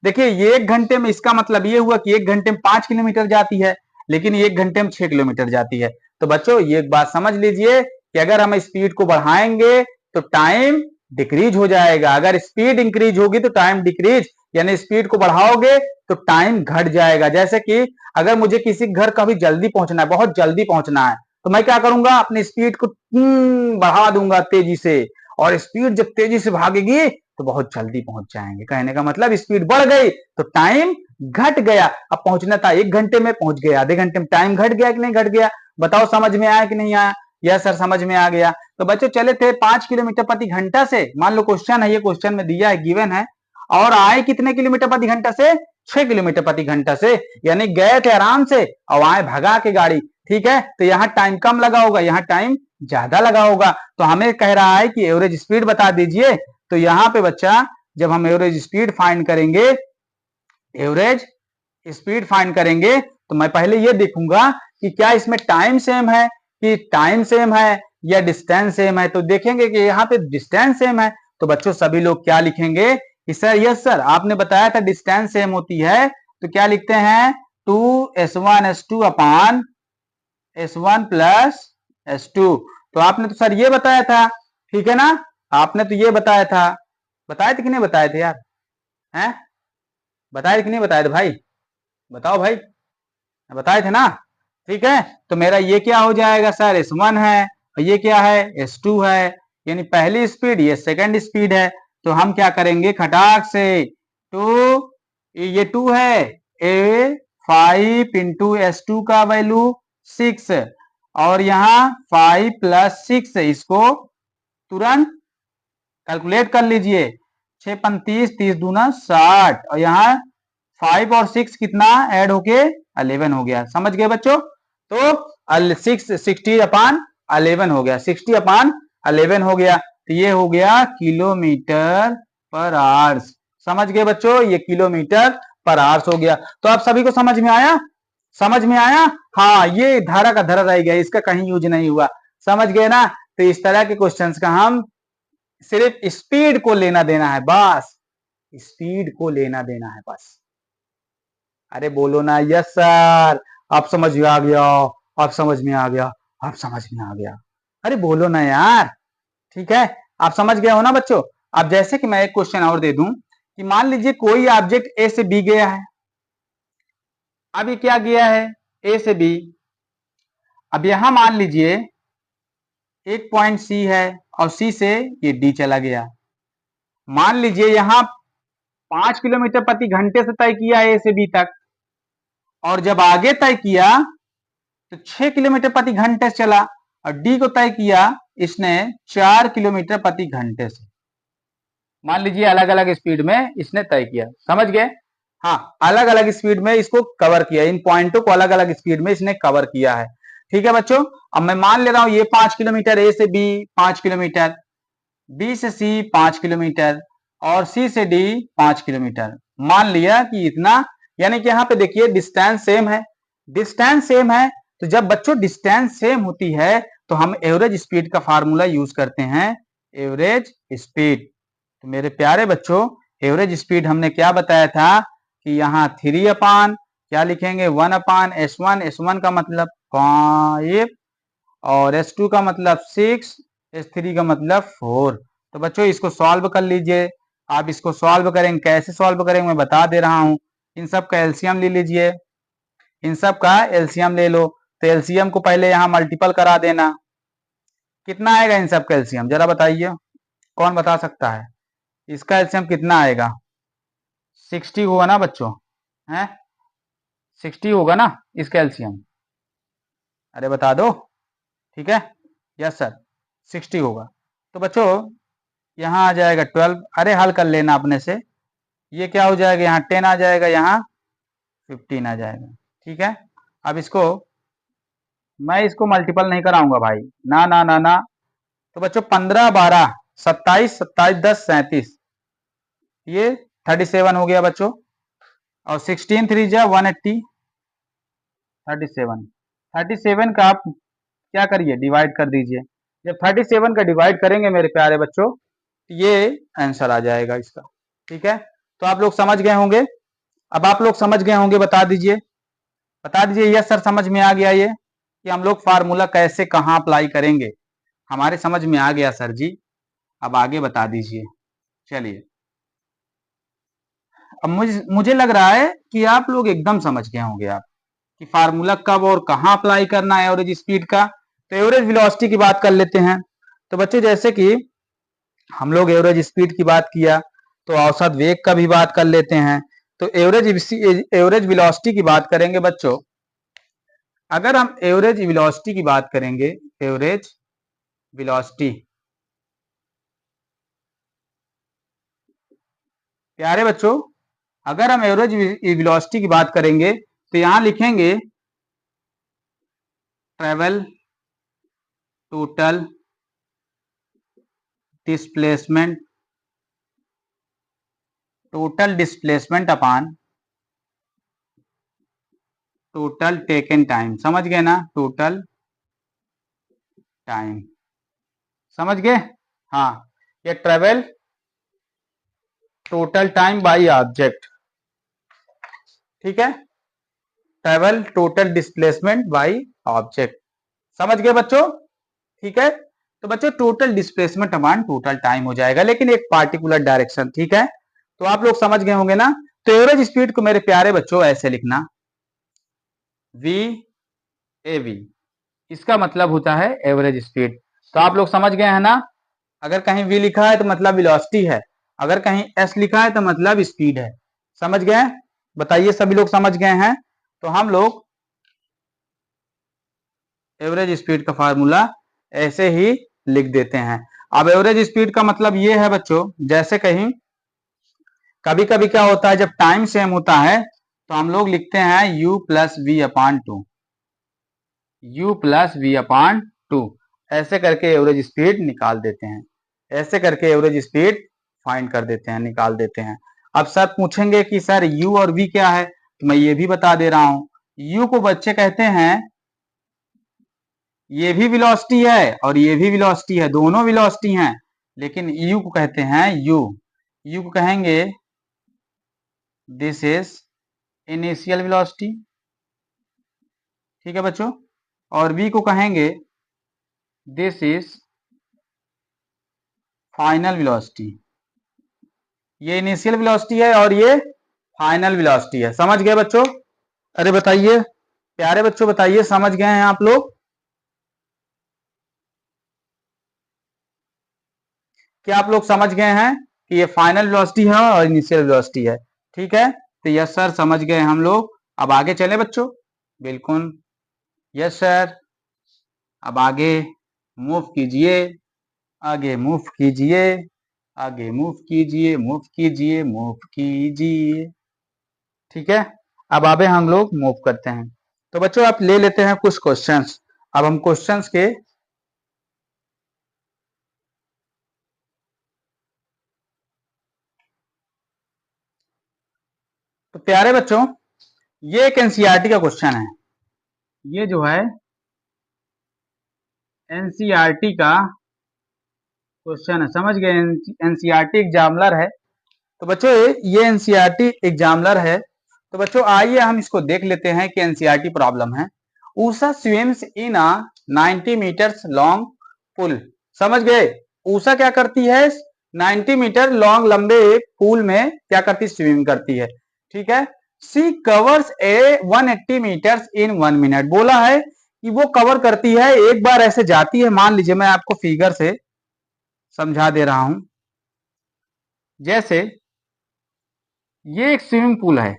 Speaker 1: देखिए ये 1 घंटे में, इसका मतलब ये हुआ कि 1 घंटे में 5 किलोमीटर जाती है, लेकिन 1 घंटे में 6 किलोमीटर जाती है। तो बच्चों ये एक बात समझ लीजिए कि अगर हम स्पीड को बढ़ाएंगे तो टाइम डिक्रीज हो जाएगा, अगर स्पीड इंक्रीज होगी तो टाइम डिक्रीज, यानी स्पीड को बढ़ाओगे तो टाइम घट जाएगा। जैसे कि अगर मुझे किसी घर कभी जल्दी पहुंचना है, बहुत जल्दी पहुंचना है, तो मैं क्या करूंगा, अपनी स्पीड को बढ़ा दूंगा तेजी से, और स्पीड जब तेजी से भागेगी तो बहुत जल्दी पहुंच जाएंगे। कहने का मतलब स्पीड बढ़ गई तो टाइम घट गया, अब पहुंचना था 1 घंटे में, पहुंच गया आधे घंटे में, टाइम घट गया कि नहीं घट गया, बताओ समझ में आया कि नहीं आया। यस सर समझ में आ गया। तो बच्चों चले थे 5 किलोमीटर प्रति घंटा से, मान लो क्वेश्चन है, ये क्वेश्चन में दिया है, गिवन है, और आए कितने किलोमीटर प्रति घंटा से, 6 किलोमीटर प्रति घंटा से, यानी गए थे आराम से और आए भगा के गाड़ी, ठीक है। तो यहाँ टाइम कम लगा होगा, यहाँ टाइम ज्यादा लगा होगा, तो हमें कह रहा है कि एवरेज स्पीड बता दीजिए। तो यहाँ पे बच्चा जब हम एवरेज स्पीड फाइंड करेंगे, एवरेज स्पीड फाइंड करेंगे, तो मैं पहले ये देखूंगा कि क्या इसमें टाइम सेम है, कि टाइम सेम है या डिस्टेंस सेम है। तो देखेंगे कि यहाँ पे डिस्टेंस सेम है, तो बच्चों सभी लोग क्या लिखेंगे कि सर यस सर आपने बताया था डिस्टेंस सेम होती है, तो क्या लिखते हैं 2s1s2 अपान s1 प्लस s2। तो आपने तो सर ये बताया था ठीक है ना। आपने तो ये बताया था, बताए थे कि नहीं बताए थे यार, हैं? बताए थे कि नहीं बताए थे भाई, बताओ भाई, बताए थे ना। ठीक है, तो मेरा ये क्या हो जाएगा सर, S1 है, और ये क्या है, S2 है, यानी पहली स्पीड, ये सेकंड स्पीड है। तो हम क्या करेंगे खटाक से, टू, ये 2 है, ए 5 इंटू S2 का वैल्यू 6, और यहाँ 5 प्लस 6, इसको तुरंत कैलकुलेट कर लीजिए, 6 पंतीस, 30 दूना 60, और यहाँ 5 और 6 कितना ऐड होके 11 हो गया। समझ गए बच्चों। तो 60/11 हो गया, 60/11 हो गया, तो ये हो गया किलोमीटर पर आवर्स। समझ गए बच्चों, ये किलोमीटर पर आवर्स हो गया। तो आप सभी को समझ में आया, समझ में आया। हाँ, ये धारा का धारा रह गया, इसका कहीं यूज नहीं हुआ। समझ गए ना। तो इस तरह के क्वेश्चंस का हम सिर्फ स्पीड को लेना देना है, बस स्पीड को लेना देना है बस। अरे बोलो ना यस सर, आप समझ में आ गया, आप समझ में आ गया, आप समझ में आ गया। अरे बोलो ना यार। ठीक है, आप समझ गए हो ना बच्चों। अब जैसे कि मैं एक क्वेश्चन और दे दूं कि मान लीजिए कोई ऑब्जेक्ट ए से बी गया है। अब ये क्या गया है, ए से बी। अब यहां मान लीजिए एक पॉइंट सी है, और सी से ये डी चला गया। मान लीजिए यहां 5 किलोमीटर प्रति घंटे से तय किया ए से बी तक, और जब आगे तय किया तो 6 किलोमीटर प्रति घंटे से चला, और डी को तय किया इसने 4 किलोमीटर प्रति घंटे से। मान लीजिए अलग अलग स्पीड में इसने तय किया, समझ गए। हाँ, अलग अलग स्पीड में इसको कवर किया, इन पॉइंटों को अलग अलग स्पीड में इसने कवर किया है। ठीक है बच्चों। अब मैं मान ले रहा हूं ये 5 किलोमीटर, ए से बी 5 किलोमीटर, बी से सी 5 किलोमीटर, और सी से डी 5 किलोमीटर। मान लिया कि इतना, यानी कि यहाँ पे देखिए डिस्टेंस सेम है, डिस्टेंस सेम है। तो जब बच्चों डिस्टेंस सेम होती है तो हम एवरेज स्पीड का फार्मूला यूज करते हैं, एवरेज स्पीड। तो मेरे प्यारे बच्चों, एवरेज स्पीड हमने क्या बताया था कि यहाँ 3 क्या लिखेंगे 1/S1, S1 का मतलब 5, और S2 का मतलब 6, S3 का मतलब 4। तो बच्चों इसको सॉल्व कर लीजिए। आप इसको सॉल्व करेंगे, कैसे सॉल्व करेंगे मैं बता दे रहा हूं। इन सब का एलसीएम ले लीजिए, इन सब का एलसीएम ले लो। तो एलसीएम को पहले यहां मल्टीपल करा देना। कितना आएगा इन सब का एलसीएम, जरा बताइए, कौन बता सकता है इसका एलसीएम कितना आएगा। 60 होगा ना बच्चों, है 60 होगा ना इसका एलसीएम, अरे बता दो। ठीक है, यस सर 60 होगा। तो बच्चों यहाँ आ जाएगा 12, अरे हल कर लेना अपने से। ये क्या हो जाएगा, यहाँ 10 आ जाएगा, यहाँ 15 आ जाएगा। ठीक है, अब इसको मैं इसको मल्टीपल नहीं कराऊंगा भाई, ना ना ना ना। तो बच्चों 15 12 27, 27 10 37, ये 37 हो गया बच्चों, और 16 3 जा 180, 37, 37 का आप क्या करिए डिवाइड कर दीजिए। जब 37 का डिवाइड करेंगे मेरे प्यारे बच्चों, ये आंसर आ जाएगा इसका। ठीक है, तो आप लोग समझ गए होंगे। अब आप लोग समझ गए होंगे, बता दीजिए, बता दीजिए यस सर समझ में आ गया ये, कि हम लोग फार्मूला कैसे कहाँ अप्लाई करेंगे। हमारे समझ में आ गया सर जी, अब आगे बता दीजिए। चलिए, अब मुझे लग रहा है कि आप लोग एकदम समझ गए होंगे आप, कि फार्मूला कब और कहाँ अप्लाई करना है एवरेज स्पीड का। तो एवरेज वेलोसिटी की बात कर लेते हैं। तो बच्चों जैसे कि हम लोग एवरेज स्पीड की बात किया, तो औसत वेग का भी बात कर लेते हैं। तो एवरेज वेलोसिटी की बात करेंगे बच्चों। अगर हम एवरेज वेलोसिटी की बात करेंगे, एवरेज वेलोसिटी, प्यारे बच्चों अगर हम एवरेज वेलोसिटी की बात करेंगे तो यहां लिखेंगे travel total displacement, total displacement upon total taken time. समझ गए ना, टोटल टाइम, समझ गए। हाँ, ये travel total time by object. ठीक है, travel total displacement by object. समझ गए बच्चों। ठीक है, तो बच्चों total displacement upon total time हो जाएगा, लेकिन एक पार्टिकुलर डायरेक्शन। ठीक है, तो आप लोग समझ गए होंगे ना। तो एवरेज स्पीड को मेरे प्यारे बच्चों ऐसे लिखना, वी ए वी, इसका मतलब होता है एवरेज स्पीड। तो आप लोग समझ गए हैं ना। अगर कहीं वी लिखा है तो मतलब वेलोसिटी है, अगर कहीं एस लिखा है तो मतलब स्पीड है। समझ गए? बताइए सभी लोग समझ गए हैं। तो हम लोग एवरेज स्पीड का फार्मूला ऐसे ही लिख देते हैं। अब एवरेज स्पीड का मतलब ये है बच्चों, जैसे कहीं कभी कभी क्या होता है जब टाइम सेम होता है तो हम लोग लिखते हैं u plus V upon two, u plus V upon two, ऐसे करके एवरेज स्पीड निकाल देते हैं, ऐसे करके एवरेज स्पीड फाइंड कर देते हैं, निकाल देते हैं। अब सर पूछेंगे कि सर u और v क्या है, तो मैं ये भी बता दे रहा हूं। u को बच्चे कहते हैं, ये भी वेलोसिटी है और ये भी वेलोसिटी है, दोनों वेलोसिटी हैं, लेकिन u को कहते हैं u को कहेंगे दिस इज इनिशियल वेलोसिटी। ठीक है बच्चों, और v को कहेंगे दिस इज फाइनल वेलोसिटी। ये इनिशियल वेलोसिटी है और ये फाइनल वेलोसिटी है। समझ गए बच्चों? अरे बताइए प्यारे बच्चों, बताइए समझ गए हैं आप लोग? क्या आप लोग समझ गए हैं कि ये फाइनल वेलोसिटी है और इनिशियल वेलोसिटी है? ठीक है, तो यस सर समझ गए हम लोग। अब आगे चले बच्चों। बिल्कुल यस सर। अब आगे मूव कीजिए, आगे मूव कीजिए, आगे मूव कीजिए, मूव कीजिए, मूव कीजिए। ठीक है, अब आगे हम लोग मूव करते हैं। तो बच्चों आप ले लेते हैं कुछ क्वेश्चंस। अब हम क्वेश्चंस के तो प्यारे बच्चों ये एक एनसीईआरटी का क्वेश्चन है। ये जो है एनसीईआरटी का क्वेश्चन है, समझ गए? एनसीईआरटी एग्जामिनर है। तो बच्चों ये एनसीईआरटी एग्जामिनर है। तो बच्चों आइए हम इसको देख लेते हैं कि एनसीईआरटी प्रॉब्लम है। Usha swims in a 90 meters long pool. समझ गए? ऊषा क्या करती है? 90 मीटर लॉन्ग लंबे एक पूल में क्या करती है? स्विमिंग करती है। ठीक है, she covers a 180 meters in 1 minute. बोला है कि वो कवर करती है, एक बार ऐसे जाती है। मान लीजिए मैं आपको फिगर से समझा दे रहा हूं। जैसे ये एक स्विमिंग पूल है,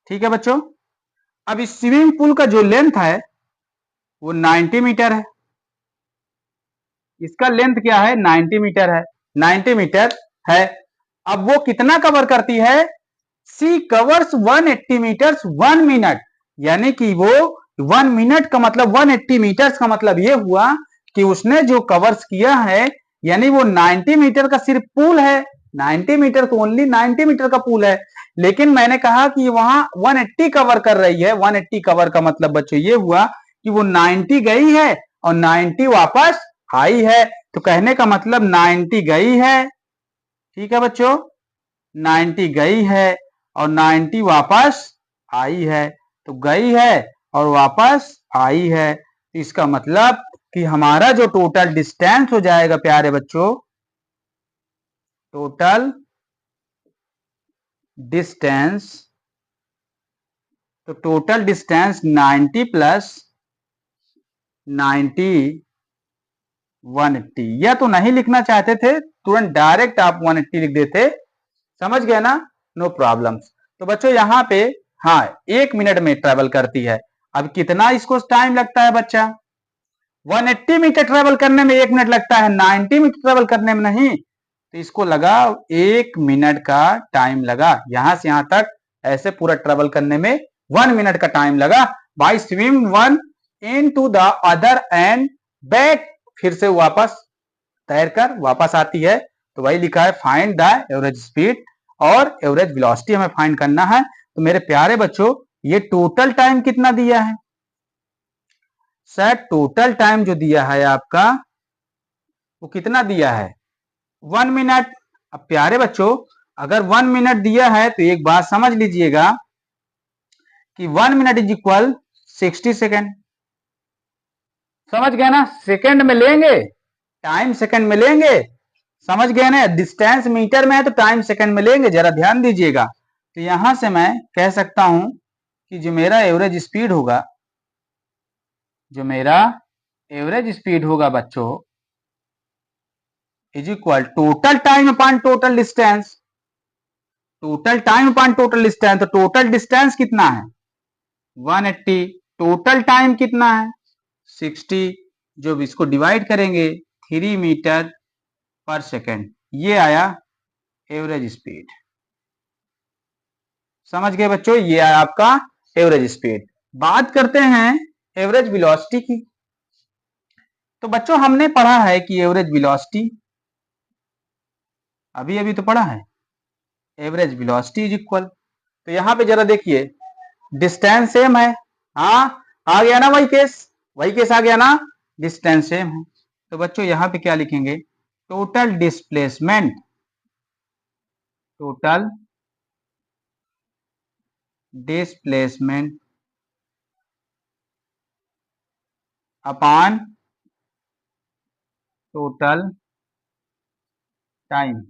Speaker 1: ठीक है बच्चों। अब इस स्विमिंग पूल का जो लेंथ है वो 90 मीटर है। इसका लेंथ क्या है? 90 मीटर है, 90 मीटर है। अब वो कितना कवर करती है? सी कवर्स 180 मीटर्स 1 मिनट, यानी कि वो 1 मिनट का मतलब 180 मीटर्स का मतलब ये हुआ कि उसने जो कवर्स किया है, यानी वो 90 मीटर का सिर्फ पूल है। 90 मीटर तो ओनली 90 मीटर का पूल है, लेकिन मैंने कहा कि वहां 180 कवर कर रही है। 180 कवर का मतलब बच्चों ये हुआ कि वो 90 गई है और 90 वापस आई है। तो कहने का मतलब 90 गई है, ठीक है बच्चों, 90 गई है और 90 वापस आई है। तो गई है और वापस आई है, तो इसका मतलब कि हमारा जो टोटल डिस्टेंस हो जाएगा प्यारे बच्चों, टोटल डिस्टेंस, तो टोटल डिस्टेंस 90 प्लस 90 180। यह तो नहीं लिखना चाहते थे, तुरंत डायरेक्ट आप 180 लिख देते। समझ गए ना? No problems. तो बच्चों यहाँ पे हाँ 1 मिनट में ट्रेवल करती है। अब कितना इसको टाइम लगता है बच्चा? 180 मीटर ट्रेवल करने में 1 मिनट लगता है, 90 मीटर ट्रेवल करने में नहीं। तो इसको लगा 1 मिनट का टाइम लगा, यहां से यहां तक ऐसे पूरा ट्रेवल करने में 1 मिनट का टाइम लगा। By swim one in to the other end बैक, फिर से वापस तैरकर वापस आती है। तो वही लिखा है फाइंड द एवरेज स्पीड और एवरेज वेलोसिटी हमें फाइंड करना है। तो मेरे प्यारे बच्चों ये टोटल टाइम कितना दिया है? सर टोटल टाइम जो दिया है आपका वो कितना दिया है? 1 मिनट। अब प्यारे बच्चों अगर 1 मिनट दिया है तो एक बात समझ लीजिएगा कि 1 मिनट इज इक्वल 60 सेकेंड। समझ गए ना, सेकंड में लेंगे, टाइम सेकंड में लेंगे, समझ गए ना, डिस्टेंस मीटर में है तो टाइम सेकंड में लेंगे, जरा ध्यान दीजिएगा। तो यहां से मैं कह सकता हूं कि जो मेरा एवरेज स्पीड होगा, जो मेरा एवरेज स्पीड होगा बच्चों, is equal total time upon total distance, total time upon total distance. तो टोटल डिस्टेंस कितना है 180, टोटल टाइम कितना है 60, जो इसको डिवाइड करेंगे 3 मीटर पर सेकेंड, ये आया एवरेज स्पीड। समझ गए बच्चों, ये आया आपका एवरेज स्पीड। बात करते हैं एवरेज वेलोसिटी की। तो बच्चों हमने पढ़ा है कि एवरेज वेलोसिटी, अभी अभी तो पढ़ा है, एवरेज वेलोसिटी इज इक्वल, तो यहां पे जरा देखिए डिस्टेंस सेम है, हाँ आ गया ना वही केस आ गया ना, डिस्टेंस सेम है। तो बच्चों यहां पे क्या लिखेंगे, total displacement, total displacement upon total time,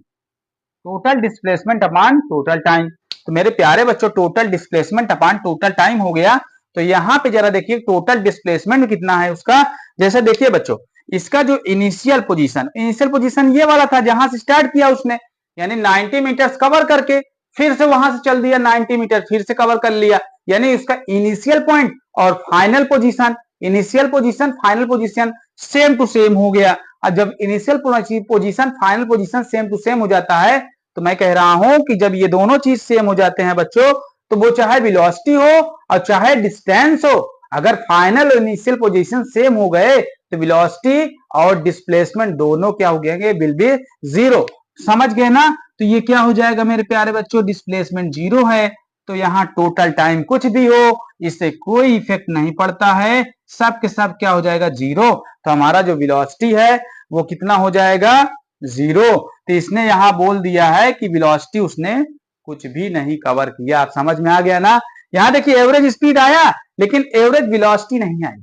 Speaker 1: total displacement upon total time. तो मेरे प्यारे बच्चों total displacement upon total time हो गया। तो यहां पे जरा देखिए टोटल डिस्प्लेसमेंट कितना है उसका, जैसे देखिए बच्चों इसका जो इनिशियल पोजीशन ये वाला था जहां से स्टार्ट किया उसने, यानी 90 मीटर कवर करके फिर से वहां से चल दिया 90 मीटर फिर से कवर कर लिया, यानी उसका इनिशियल पॉइंट और final position, initial position final position same to same हो गया। और जब initial position final position same to same हो जाता है, तो मैं कह रहा हूं कि जब ये दोनों चीज सेम हो जाते हैं बच्चों, तो वो चाहे वेलोसिटी हो और चाहे डिस्टेंस हो, अगर फाइनल और इनिशियल पोजीशन सेम हो गए तो वेलोसिटी और डिस्प्लेसमेंट दोनों क्या हो गए, विल बी जीरो। समझ गए ना, तो ये क्या हो जाएगा मेरे प्यारे बच्चों, डिस्प्लेसमेंट जीरो है, तो यहाँ टोटल टाइम कुछ भी हो इससे कोई इफेक्ट नहीं पड़ता है, सब के सब क्या हो जाएगा जीरो। तो हमारा जो वेलोसिटी है वो कितना हो जाएगा जीरो। तो इसने यहां बोल दिया है कि वेलोसिटी उसने कुछ भी नहीं कवर किया। आप समझ में आ गया ना, यहां देखिए एवरेज स्पीड आया लेकिन एवरेज वेलोसिटी नहीं आई,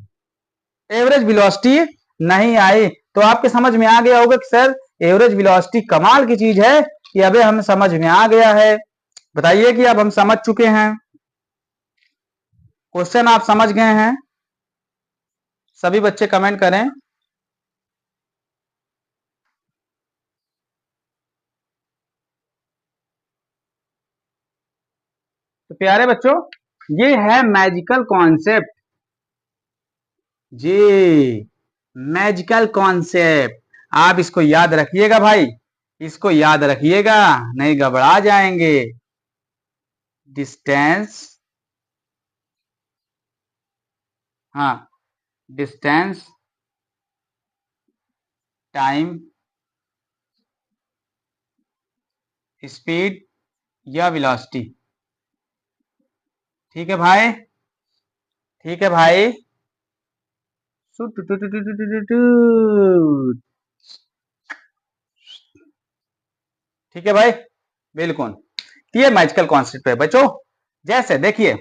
Speaker 1: एवरेज वेलोसिटी नहीं आई। तो आपके समझ में आ गया होगा कि सर एवरेज वेलोसिटी कमाल की चीज है कि अबे हमें समझ में आ गया है। बताइए कि अब हम समझ चुके हैं, क्वेश्चन आप समझ गए हैं, सभी बच्चे कमेंट करें। तो प्यारे बच्चों ये है मैजिकल कॉन्सेप्ट, जी मैजिकल कॉन्सेप्ट, आप इसको याद रखिएगा भाई, इसको याद रखिएगा नहीं घबरा जाएंगे। डिस्टेंस, हाँ डिस्टेंस टाइम स्पीड या वेलोसिटी, ठीक है भाई, ठीक है भाई, ठीक है भाई, बिल्कुल। ये मैजिकल कॉन्सेप्ट है बच्चों। जैसे देखिए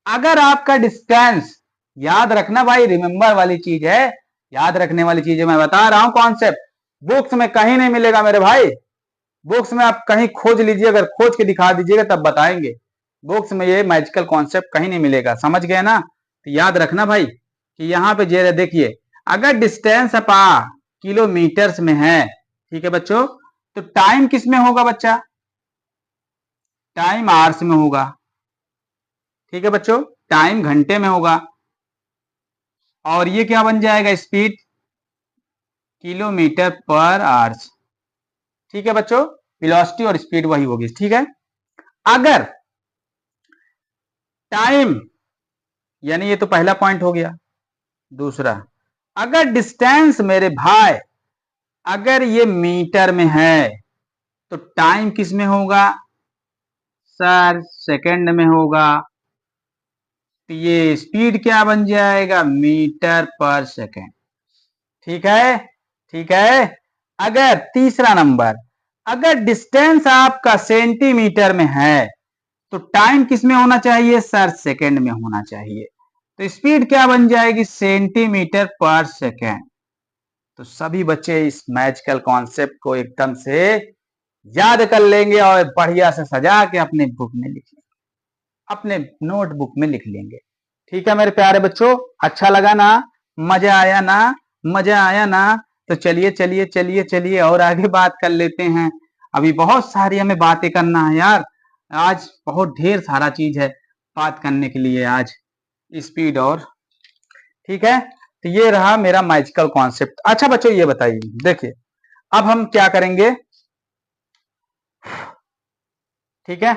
Speaker 1: अगर आपका डिस्टेंस, याद रखना भाई, रिमेंबर वाली चीज है, याद रखने वाली चीज है, मैं बता रहा हूं कॉन्सेप्ट, बुक्स में कहीं नहीं मिलेगा मेरे भाई, बुक्स में आप कहीं खोज लीजिए, अगर खोज के दिखा दीजिएगा तब बताएंगे, बुक्स में ये मैजिकल कॉन्सेप्ट कहीं नहीं मिलेगा। समझ गए ना, तो याद रखना भाई कि यहाँ पे जे देखिए अगर डिस्टेंस अपा किलोमीटर्स में है, ठीक है बच्चों, तो टाइम किस में होगा बच्चा, टाइम आवर्स में होगा, ठीक है बच्चों, टाइम घंटे में होगा, और ये क्या बन जाएगा स्पीड किलोमीटर पर आवर्स, ठीक है बच्चों, वेलोसिटी और स्पीड वही होगी, ठीक है। अगर टाइम, यानी ये तो पहला पॉइंट हो गया, दूसरा अगर डिस्टेंस मेरे भाई अगर ये मीटर में है तो टाइम किस में होगा सर, सेकंड में होगा, तो ये स्पीड क्या बन जाएगा मीटर पर सेकंड, ठीक है, ठीक है। अगर तीसरा नंबर अगर डिस्टेंस आपका सेंटीमीटर में है तो टाइम किस में होना चाहिए सर, सेकंड में होना चाहिए। तो स्पीड क्या बन जाएगी, सेंटीमीटर पर सेकेंड। तो सभी बच्चे इस मैजिकल कॉन्सेप्ट को एकदम से याद कर लेंगे और बढ़िया से सजा के अपने बुक में लिख लेंगे, अपने नोटबुक में लिख लेंगे। ठीक है मेरे प्यारे बच्चों, अच्छा लगा ना, मजा आया ना, मजा आया ना? तो चलिए चलिए चलिए चलिए और आगे बात कर लेते हैं। अभी बहुत सारी हमें बातें करना है यार, आज बहुत ढेर सारा चीज है बात करने के लिए आज, स्पीड और, ठीक है। तो ये रहा मेरा मैजिकल कॉन्सेप्ट। अच्छा बच्चों ये बताइए, देखिए अब हम क्या करेंगे, ठीक है,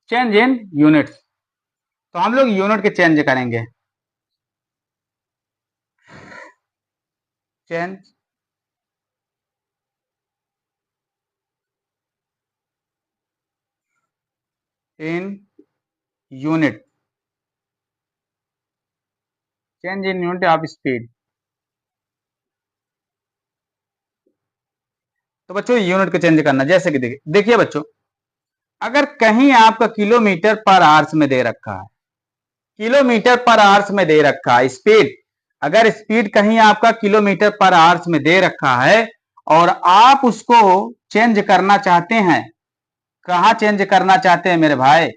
Speaker 1: चेंज इन यूनिट्स। तो हम लोग यूनिट के चेंज करेंगे, change in unit, change in unit of speed. तो बच्चों यूनिट को चेंज करना, जैसे कि देखिए बच्चों, अगर कहीं आपका किलोमीटर पर आवर्स में दे रखा है, किलोमीटर पर आवर्स में दे रखा है स्पीड, अगर स्पीड कहीं आपका किलोमीटर पर आवर्स में दे रखा है और आप उसको चेंज करना चाहते हैं, कहाँ चेंज करना चाहते हैं मेरे भाई?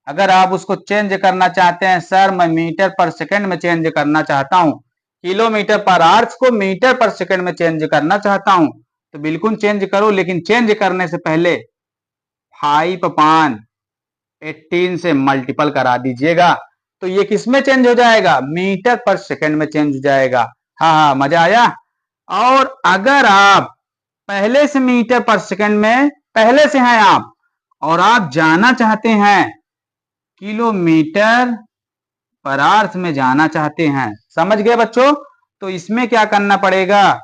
Speaker 1: अगर आप उसको चेंज करना चाहते हैं, सर मैं मीटर पर सेकंड में चेंज करना चाहता हूं, किलोमीटर पर आवर्स को मीटर पर सेकंड में चेंज करना चाहता हूं, तो बिल्कुल चेंज करो, लेकिन चेंज करने से पहले 5/18 से मल्टीपल करा दीजिएगा। तो ये किस में चेंज हो जाएगा, मीटर पर सेकंड में चेंज हो जाएगा। हाँ हाँ, मजा आया। और अगर आप पहले से मीटर पर सेकंड में पहले से हैं आप, और आप जाना चाहते हैं किलोमीटर पर आवर्स में जाना चाहते हैं, समझ गए बच्चों? तो इसमें क्या करना पड़ेगा,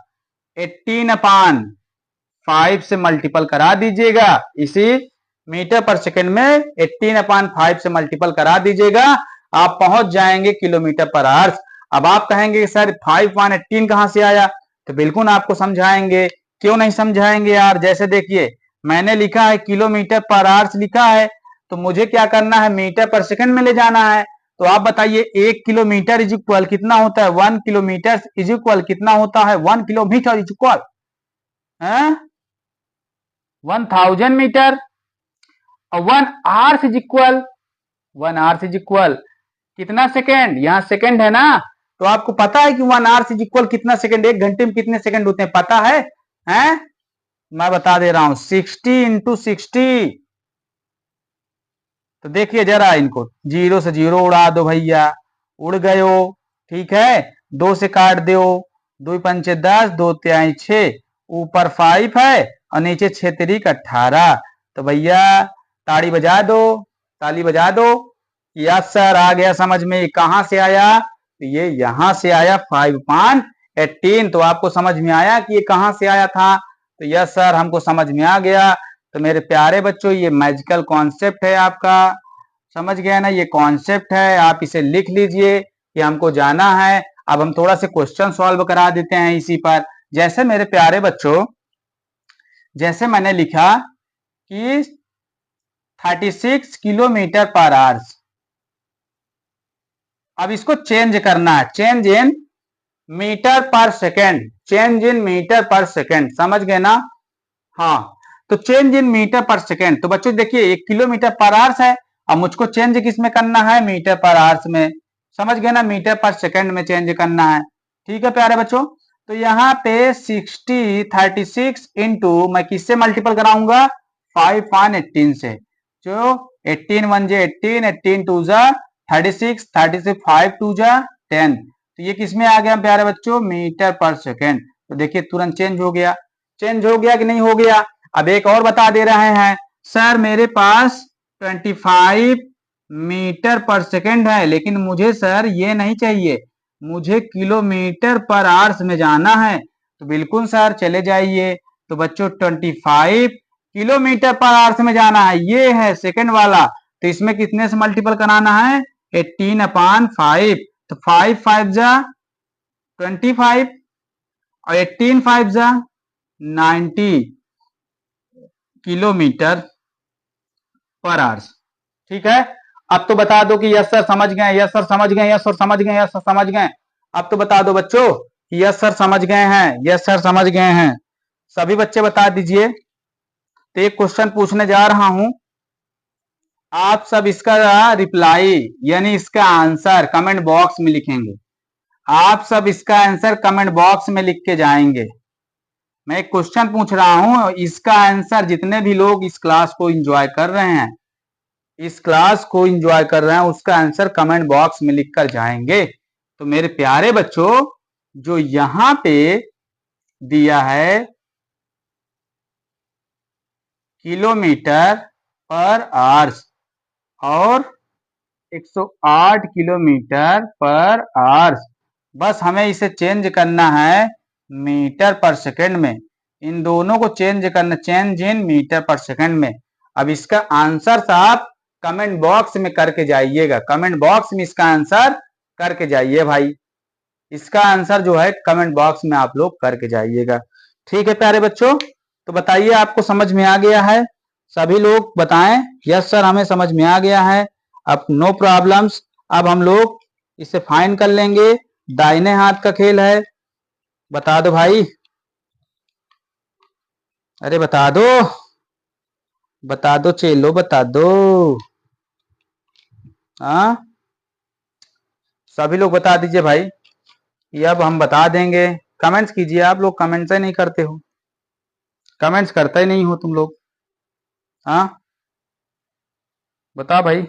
Speaker 1: 18/5 से मल्टीपल करा दीजिएगा, इसी मीटर पर सेकंड में 18/5 से मल्टीपल करा दीजिएगा, आप पहुंच जाएंगे किलोमीटर पर आवर्स। अब आप कहेंगे सर 5/18 कहां से आया? तो बिल्कुल आपको समझाएंगे, क्यों नहीं समझाएंगे यार। जैसे देखिए मैंने लिखा है किलोमीटर पर आवर्स लिखा है, तो मुझे क्या करना है, मीटर पर सेकंड में ले जाना है। तो आप बताइए 1 किलोमीटर इज इक्वल कितना होता है, 1 किलोमीटर इज इक्वल कितना होता है, 1 किलोमीटर इज इक्वल 1000 मीटर। और 1 hours is equal, 1 hours is equal कितना सेकेंड, यहाँ सेकेंड है ना? तो आपको पता है कि 1 आवर्स इज इक्वल कितना सेकेंड, 1 घंटे में कितने सेकेंड होते हैं, पता है? हैं? मैं बता दे रहा हूं, 60 × 60। तो देखिए जरा इनको, 0 से 0 उड़ा दो भैया, उड़ गयो, ठीक है। 2 से काट दो, 2×5 = 10, 2×3 = 6, ऊपर 5 है और नीचे 6×3 = 18। तो भैया ताड़ी बजा दो, ताली बजा दो। यस सर, आ गया समझ में, कहां से आया? तो ये यहां से आया 5/18। तो आपको समझ में आया कि ये कहां से आया था? तो यस सर, हमको समझ में आ गया। तो मेरे प्यारे बच्चों, ये मैजिकल कॉन्सेप्ट है आपका, समझ गया ना? ये कॉन्सेप्ट है, आप इसे लिख लीजिए कि हमको जाना है। अब हम थोड़ा से क्वेश्चन सॉल्व करा देते हैं इसी पर। जैसे मेरे प्यारे बच्चों, जैसे मैंने लिखा कि 36 किलोमीटर पर आवर्स, अब इसको चेंज करना है, चेंज इन मीटर पर सेकेंड, चेंज इन मीटर पर सेकेंड, समझ गए ना? हाँ, तो चेंज इन मीटर पर सेकेंड। तो बच्चों देखिए 1 किलोमीटर पर आवर्स है, अब मुझको चेंज किस में करना है, मीटर पर आवर्स में, समझ गए ना? मीटर पर सेकेंड में चेंज करना है, ठीक है प्यारे बच्चों। तो यहाँ पे 36 इंटू मैं किससे मल्टीपल कराऊंगा, 5/18 से। जो 18 1 = 18, 18 2 = 36, 36 5 2 = 10। तो ये किस में आ गया प्यारे बच्चों, मीटर पर सेकेंड। तो देखिए तुरंत चेंज हो गया, चेंज हो गया कि नहीं हो गया? अब एक और बता दे रहे हैं, सर मेरे पास 25 मीटर पर सेकेंड है, लेकिन मुझे सर ये नहीं चाहिए, मुझे किलोमीटर पर आवर्स में जाना है। तो बिल्कुल सर चले जाइए। तो बच्चों 25 किलोमीटर पर आवर्स में जाना है, ये है सेकेंड वाला। तो इसमें कितने से मल्टीपल कराना है, 18/5। तो 5 5 = 25 और 18 5 = 90 किलोमीटर पर आवर्स, ठीक है। अब तो बता दो कि यस सर समझ गए, यस सर समझ गए, यस सर समझ गए, यस सर समझ गए। अब तो बता दो बच्चों कि यस सर समझ गए हैं, यस सर समझ गए हैं। सभी बच्चे बता दीजिए। तो एक क्वेश्चन पूछने जा रहा हूं, आप सब इसका रिप्लाई यानी इसका आंसर कमेंट बॉक्स में लिखेंगे। आप सब इसका आंसर कमेंट बॉक्स में लिख के जाएंगे। मैं एक क्वेश्चन पूछ रहा हूं, इसका आंसर जितने भी लोग इस क्लास को एंजॉय कर रहे हैं, इस क्लास को एंजॉय कर रहे हैं, उसका आंसर कमेंट बॉक्स में लिखकर जाएंगे। तो मेरे प्यारे बच्चों, जो यहां पे दिया है किलोमीटर पर आवर्स और 108 किलोमीटर पर आवर्स, बस हमें इसे चेंज करना है मीटर पर सेकंड में। इन दोनों को चेंज करना, चेंज इन मीटर पर सेकंड में। अब इसका आंसर आप कमेंट बॉक्स में करके जाइएगा, कमेंट बॉक्स में इसका आंसर करके जाइए भाई। इसका आंसर जो है कमेंट बॉक्स में आप लोग करके जाइएगा। ठीक है प्यारे बच्चों, तो बताइए आपको समझ में आ गया है? सभी लोग बताएं यस सर हमें समझ में आ गया है। अब नो प्रॉब्लम्स, अब हम लोग इसे फाइन कर लेंगे। दाहिने हाथ का खेल है, बता दो भाई, अरे बता दो, बता दो चेलो बता दो। हाँ सभी लोग बता दीजिए भाई, कि अब हम बता देंगे। कमेंट्स कीजिए, आप लोग कमेंट्स ही नहीं करते हो, कमेंट्स करते ही नहीं हो तुम लोग। हाँ बता भाई,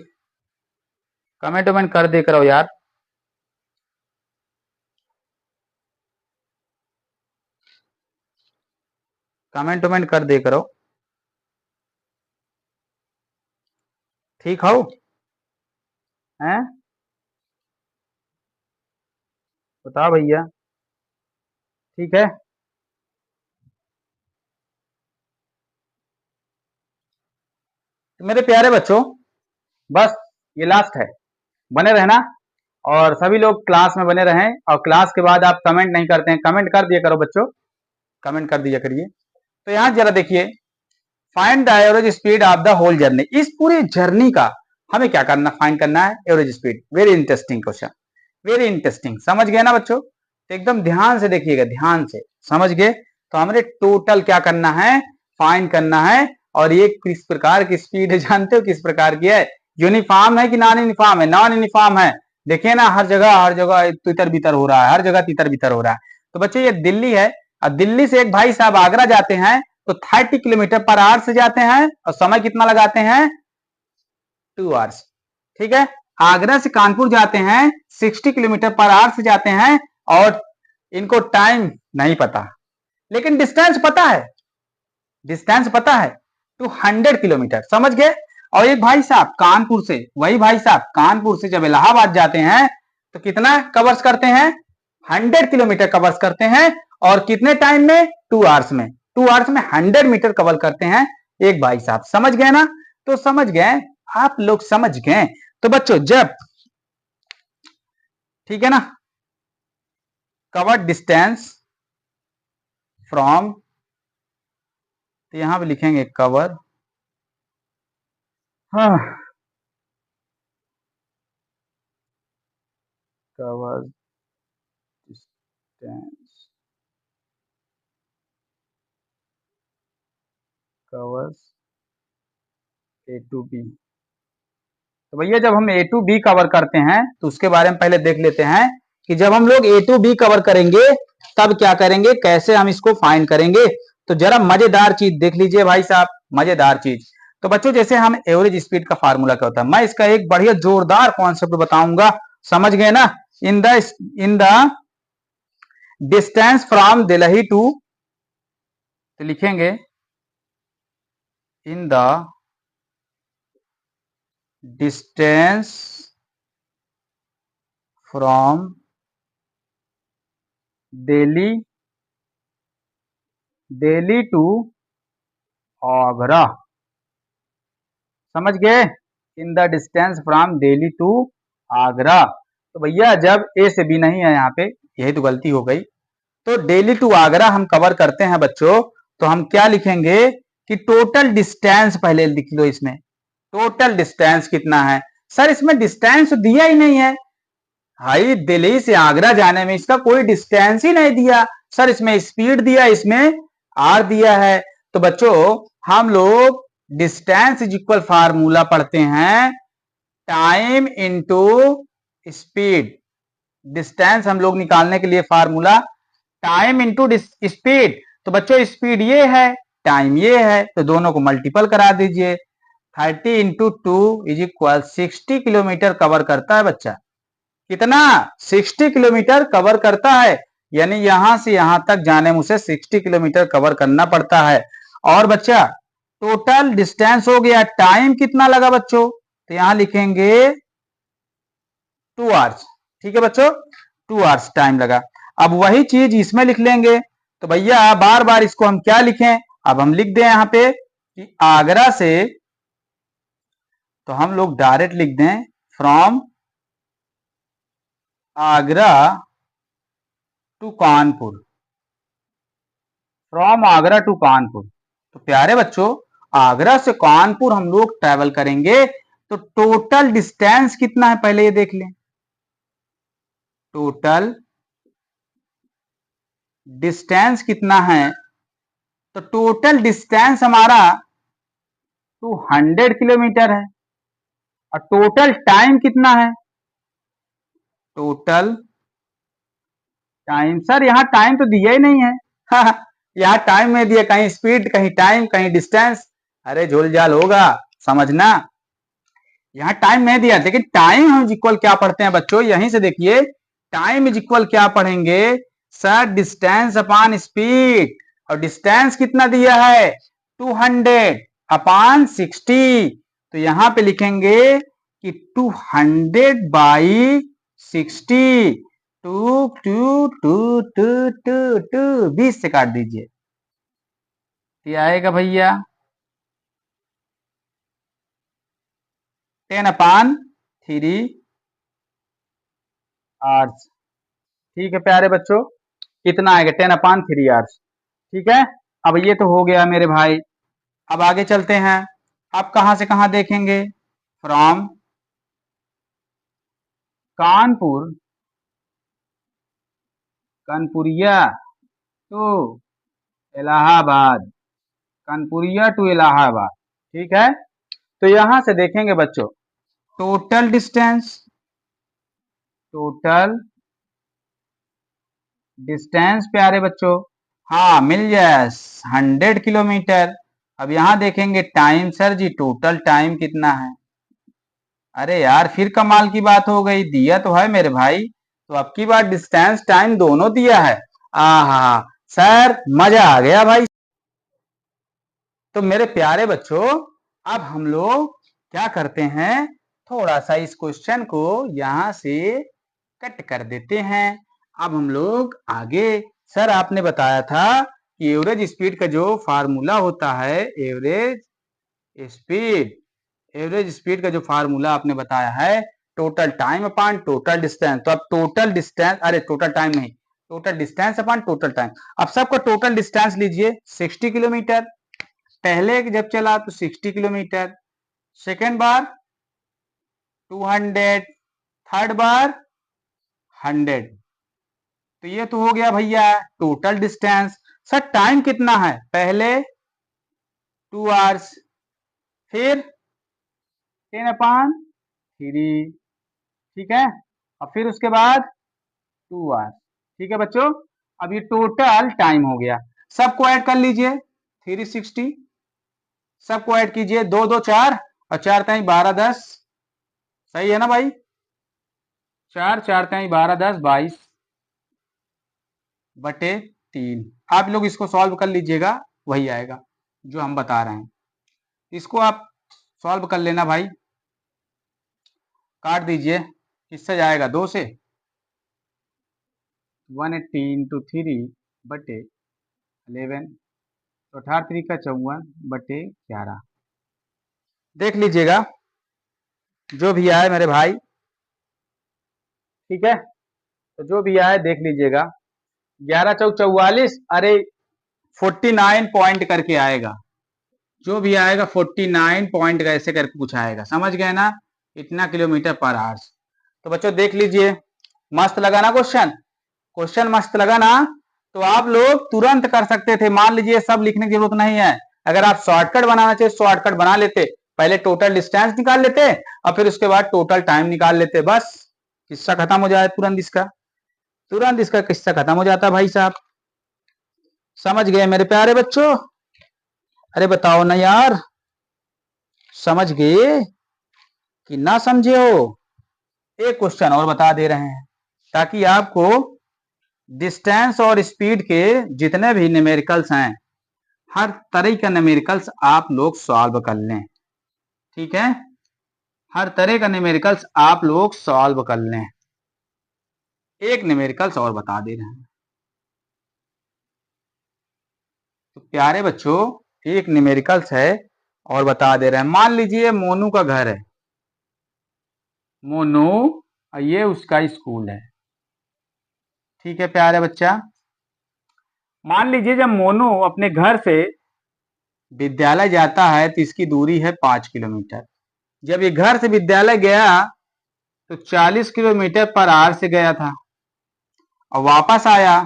Speaker 1: कमेंट वमेंट कर दे करो यार। कमेंट वमेंट कर दे करो, ठीक हो? हैं बता भैया, ठीक है। तो मेरे प्यारे बच्चों, बस ये लास्ट है, बने रहना और सभी लोग क्लास में बने रहें। और क्लास के बाद आप कमेंट नहीं करते हैं, कमेंट कर दिया करो बच्चों, कमेंट कर दिया करिए। तो यहाँ जरा देखिए, find the average speed of the whole journey. इस पूरी जर्नी का हमें क्या करना, फाइंड करना है average speed. Very interesting question, very interesting. समझ गए ना बच्चों? तो एकदम ध्यान से देखिएगा, ध्यान से समझ गए। तो हमें टोटल क्या करना है, फाइंड करना है। और ये किस प्रकार की स्पीड है जानते हो, किस प्रकार की है? यूनिफॉर्म है कि नॉन यूनिफॉर्म है? नॉन यूनिफॉर्म है। देखिए ना, हर जगह तितर बितर हो रहा है, हर जगह तितर बितर हो रहा है। तो बच्चों ये दिल्ली है, और दिल्ली से एक भाई साहब आगरा जाते हैं, तो 30 किलोमीटर पर आवर से जाते हैं, और समय कितना लगाते हैं? 2 आवर्स। ठीक है। आगरा से कानपुर जाते हैं, 60 किलोमीटर पर आवर से जाते हैं, और इनको टाइम नहीं पता, लेकिन डिस्टेंस पता है, डिस्टेंस पता है 200 किलोमीटर। समझ गए? और एक भाई साहब कानपुर से, वही भाई साहब कानपुर से जब इलाहाबाद जाते हैं, तो कितना कवर्स करते हैं? 100 किलोमीटर कवर्स करते हैं। और कितने टाइम में? 2 आवर्स में। 2 आवर्स में 100 मीटर कवर करते हैं एक भाई साहब। समझ गए ना? तो समझ गए, आप लोग समझ गए। तो बच्चों जब, ठीक है ना, कवर डिस्टेंस फ्रॉम, तो यहां पे लिखेंगे कवर, हाँ, cover distance, covers A to B. तो भैया जब हम ए टू बी कवर करते हैं, तो उसके बारे में पहले देख लेते हैं कि जब हम लोग ए टू बी कवर करेंगे तब क्या करेंगे, कैसे हम इसको फाइंड करेंगे। तो जरा मजेदार चीज देख लीजिए भाई साहब, मजेदार चीज। तो बच्चों जैसे हम एवरेज स्पीड का फार्मूला क्या होता है, मैं इसका एक बढ़िया जोरदार कॉन्सेप्ट बताऊंगा। समझ गए ना? In the distance from Delhi to, तो लिखेंगे in the distance from Delhi to Agra. समझ गए? In the distance from Delhi to Agra. तो भैया जब ए से बी नहीं है यहाँ पे, यही तो गलती हो गई। तो दिल्ली टू आगरा हम कवर करते हैं बच्चों, तो हम क्या लिखेंगे कि टोटल डिस्टेंस पहले लिख लो इसमें, टोटल डिस्टेंस कितना है। सर इसमें डिस्टेंस दिया ही नहीं है। भाई दिल्ली से आगरा जाने में इसका कोई डिस्टेंस ही नहीं दिया। सर इसमें स्पीड दिया, इसमें आर दिया है। तो बच्चों हम लोग डिस्टेंस इज इक्वल फार्मूला पढ़ते हैं टाइम इनटू स्पीड। डिस्टेंस हम लोग निकालने के लिए फार्मूला टाइम इनटू स्पीड। तो बच्चों स्पीड ये है, टाइम ये है, तो दोनों को मल्टीपल करा दीजिए। 30 into 2 is equal 60 kilometre cover करता है बच्चा। कितना? 60 किलोमीटर कवर करता है, यानी यहां से यहां तक जाने में उसे 60 किलोमीटर कवर करना पड़ता है। और बच्चा टोटल डिस्टेंस हो गया, टाइम कितना लगा बच्चों? तो यहां लिखेंगे 2 आवर्स। ठीक है बच्चों, 2 आवर्स टाइम लगा। अब वही चीज इसमें लिख लेंगे। तो भैया बार बार इसको हम क्या लिखें? अब हम लिख दें यहां पे कि आगरा से, तो हम लोग डायरेक्ट लिख दें from Agra to Kanpur, from Agra to Kanpur. तो प्यारे बच्चों आगरा से कानपुर हम लोग ट्रेवल करेंगे, तो टोटल डिस्टेंस कितना है पहले ये देख लें। टोटल डिस्टेंस कितना है? तो टोटल डिस्टेंस हमारा 200 किलोमीटर है। और टोटल टाइम कितना है? टोटल टाइम, सर यहाँ टाइम तो दिया ही नहीं है। यहाँ टाइम में दिया, कहीं स्पीड, कहीं टाइम, कहीं डिस्टेंस। अरे झोल झाल होगा, समझना। यहाँ टाइम नहीं दिया, लेकिन टाइम हम इक्वल क्या पढ़ते हैं बच्चों? यहीं से देखिए, टाइम इज इक्वल क्या पढ़ेंगे सर? Distance upon speed. और डिस्टेंस कितना दिया है? 200 अपॉन 60। तो यहां पे लिखेंगे कि 200 by 60। Two two two two two two 20 से काट दीजिए, ये आएगा भैया 10 अपॉन 3 आवर्स। ठीक है प्यारे बच्चों, कितना आएगा? 10 अपॉन 3 आवर्स। ठीक है, अब ये तो हो गया मेरे भाई। अब आगे चलते हैं। अब कहां से कहां देखेंगे? फ्रॉम कानपुर, कानपुरिया टू इलाहाबाद, कानपुरिया टू इलाहाबाद। ठीक है, तो यहां से देखेंगे बच्चों टोटल डिस्टेंस, टोटल डिस्टेंस प्यारे बच्चों, हाँ मिल जाए 100 किलोमीटर। अब यहां देखेंगे टाइम, सर जी टोटल टाइम कितना है? अरे यार फिर कमाल की बात हो गई, दिया तो है मेरे भाई। तो अब की बार डिस्टेंस टाइम दोनों दिया है। आहा सर मजा आ गया भाई। तो मेरे प्यारे बच्चों अब हम लोग क्या करते हैं, थोड़ा सा इस क्वेश्चन को यहां से कट कर देते हैं। अब हम लोग आगे, सर आपने बताया था कि एवरेज स्पीड का जो फार्मूला होता है, स्पीड एवरेज स्पीड का जो फार्मूला आपने बताया है total time upon total distance. तो अब टोटल डिस्टेंस, अरे टोटल टाइम नहीं, total distance upon total time. अब सबको टोटल डिस्टेंस लीजिए 60 किलोमीटर। पहले जब चला तो 60 किलोमीटर, सेकेंड बार 200, थर्ड बार 100। तो ये तो हो गया भैया टोटल डिस्टेंस। सर टाइम कितना है? पहले 2 आवर्स, फिर 10 अपॉन 3। ठीक है, और फिर उसके बाद 2 आवर्स। ठीक है बच्चों, अब ये टोटल टाइम हो गया। सबको ऐड कर लीजिए 360, सबको ऐड कीजिए, 2 2 4 और 4 ताई 12 10। सही है ना भाई? 4 4 ताई 12 10 22 बटे 3। आप लोग इसको सॉल्व कर लीजिएगा, वही आएगा जो हम बता रहे हैं। इसको आप सॉल्व कर लेना भाई, काट दीजिए। किससे जाएगा? 2 से। 180 इंटू 3 बटे 11, तो 18 3 का 54 बटे 11। देख लीजिएगा जो भी आए मेरे भाई। ठीक है, तो जो भी आए देख लीजिएगा। 11 चौक 44, अरे 49 पॉइंट करके आएगा। जो भी आएगा 49 पॉइंट का ऐसे करके कुछ आएगा, समझ गए ना? इतना किलोमीटर पर आवर्स। तो बच्चों देख लीजिए, मस्त लगा ना क्वेश्चन? क्वेश्चन मस्त लगा ना? तो आप लोग तुरंत कर सकते थे। मान लीजिए सब लिखने की जरूरत नहीं है, अगर आप शॉर्टकट बनाना चाहिए शॉर्टकट बना लेते, पहले टोटल डिस्टेंस निकाल लेते और फिर उसके बाद टोटल टाइम निकाल लेते, बस किस्सा खत्म हो जाए तुरंत इसका किस्सा खत्म हो जाता भाई साहब। समझ गए मेरे प्यारे बच्चों? अरे बताओ ना यार, समझ गए कि ना समझे हो? एक क्वेश्चन और बता दे रहे हैं ताकि आपको डिस्टेंस और स्पीड के जितने भी न्यूमेरिकल्स हैं, हर तरह का न्यूमेरिकल्स आप लोग सॉल्व कर लें। ठीक है, हर तरह का न्यूमेरिकल्स आप लोग सॉल्व कर लें। एक न्यूमेरिकल्स और बता दे रहे हैं। तो प्यारे बच्चों, एक न्यूमेरिकल्स है और बता दे रहे हैं। मान लीजिए मोनू का घर है, मोनू, ये उसका स्कूल है। ठीक है प्यारे बच्चा, मान लीजिए जब मोनू अपने घर से विद्यालय जाता है तो इसकी दूरी है 5 किलोमीटर। जब ये घर से विद्यालय गया तो 40 किलोमीटर पर आवर से गया था और वापस आया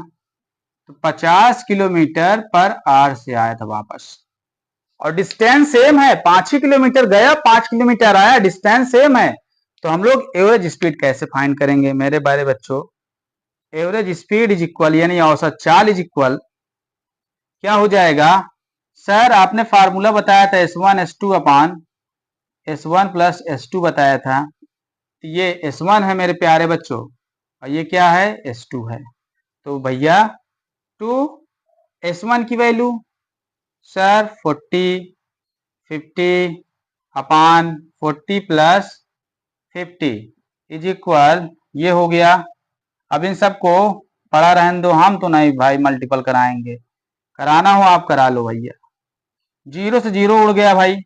Speaker 1: तो 50 किलोमीटर पर आवर से आया था वापस। और डिस्टेंस सेम है, 5 ही किलोमीटर गया 5 किलोमीटर आया, डिस्टेंस सेम है। तो हम लोग एवरेज स्पीड कैसे फाइंड करेंगे मेरे प्यारे बच्चों? एवरेज स्पीड इज इक्वल, यानी औसत चाल इज इक्वल, क्या हो जाएगा? सर आपने फार्मूला बताया था S1 S2 अपान S1 प्लस S2 बताया था। ये S1 है मेरे प्यारे बच्चों और ये क्या है? S2 है। तो भैया 2 S1 की value sir 40 50 upon 40 plus 50 is equal, ये हो गया। अब इन सबको पढ़ा रहने दो, हम तो नहीं भाई मल्टीपल कराएंगे, कराना हो आप करा लो भैया। 0 से 0 उड़ गया भाई।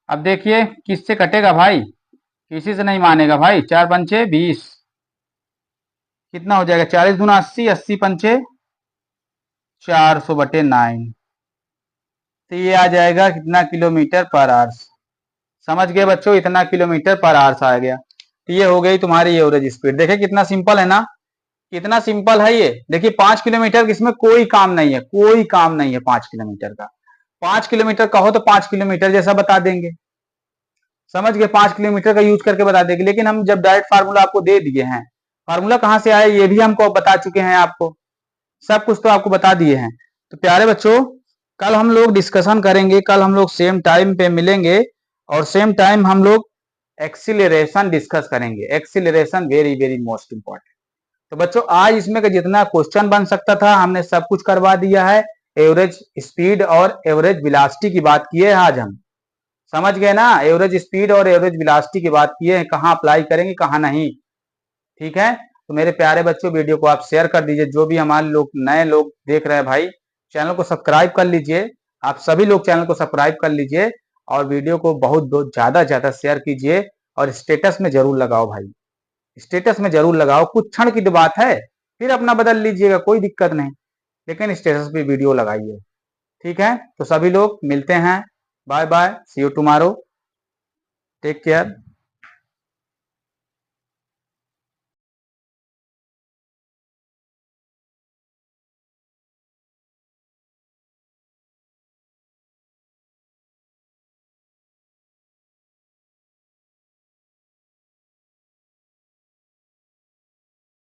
Speaker 1: अब देखिए किससे कटेगा भाई? किसी से नहीं मानेगा भाई। 4 पंचे 20, कितना हो जाएगा? 40 दूना 80, 80 पंचे 400/9। तो ये आ जाएगा कितना? किलोमीटर पर आवर्स। समझ गए बच्चों? इतना किलोमीटर पर आवर्स आ गया। तो ये हो गई तुम्हारी एवरेज स्पीड। देखिए कितना सिंपल है ना, कितना सिंपल है ये। देखिए 5 किलोमीटर, इसमें कोई काम नहीं है, कोई काम नहीं है 5 किलोमीटर का। 5 किलोमीटर कहो तो 5 किलोमीटर जैसा बता देंगे, समझ गए? 5 किलोमीटर का यूज करके बता देंगे। लेकिन हम जब डायरेक्ट फार्मूला आपको दे दिए हैं, फार्मूला कहां से आया ये भी हमको बता चुके हैं, आपको सब कुछ तो आपको बता दिए हैं। तो प्यारे बच्चों, कल हम लोग डिस्कशन करेंगे, कल हम लोग सेम टाइम पे मिलेंगे और सेम टाइम हम लोग एक्सीलरेशन डिस्कस करेंगे। Acceleration very very most important. तो बच्चों आज इसमें का जितना क्वेश्चन बन सकता था हमने सब कुछ करवा दिया है। एवरेज स्पीड और एवरेज वेलोसिटी की बात की है आज हम, समझ गए ना? एवरेज स्पीड और एवरेज वेलोसिटी की बात की है, कहाँ अप्लाई करेंगे कहाँ नहीं। ठीक है, तो मेरे प्यारे बच्चों वीडियो को आप शेयर कर दीजिए। जो भी हमारे लोग नए लोग देख रहे हैं भाई, चैनल को सब्सक्राइब कर लीजिए। आप सभी लोग चैनल को सब्सक्राइब कर लीजिए और वीडियो को बहुत ज्यादा शेयर कीजिए और स्टेटस में जरूर लगाओ भाई, स्टेटस में जरूर लगाओ। कुछ क्षण की बात है, फिर अपना बदल लीजिएगा, कोई दिक्कत नहीं, लेकिन स्टेटस पे वीडियो लगाइए। ठीक है, तो सभी लोग मिलते हैं। Bye bye, see you tomorrow, take care.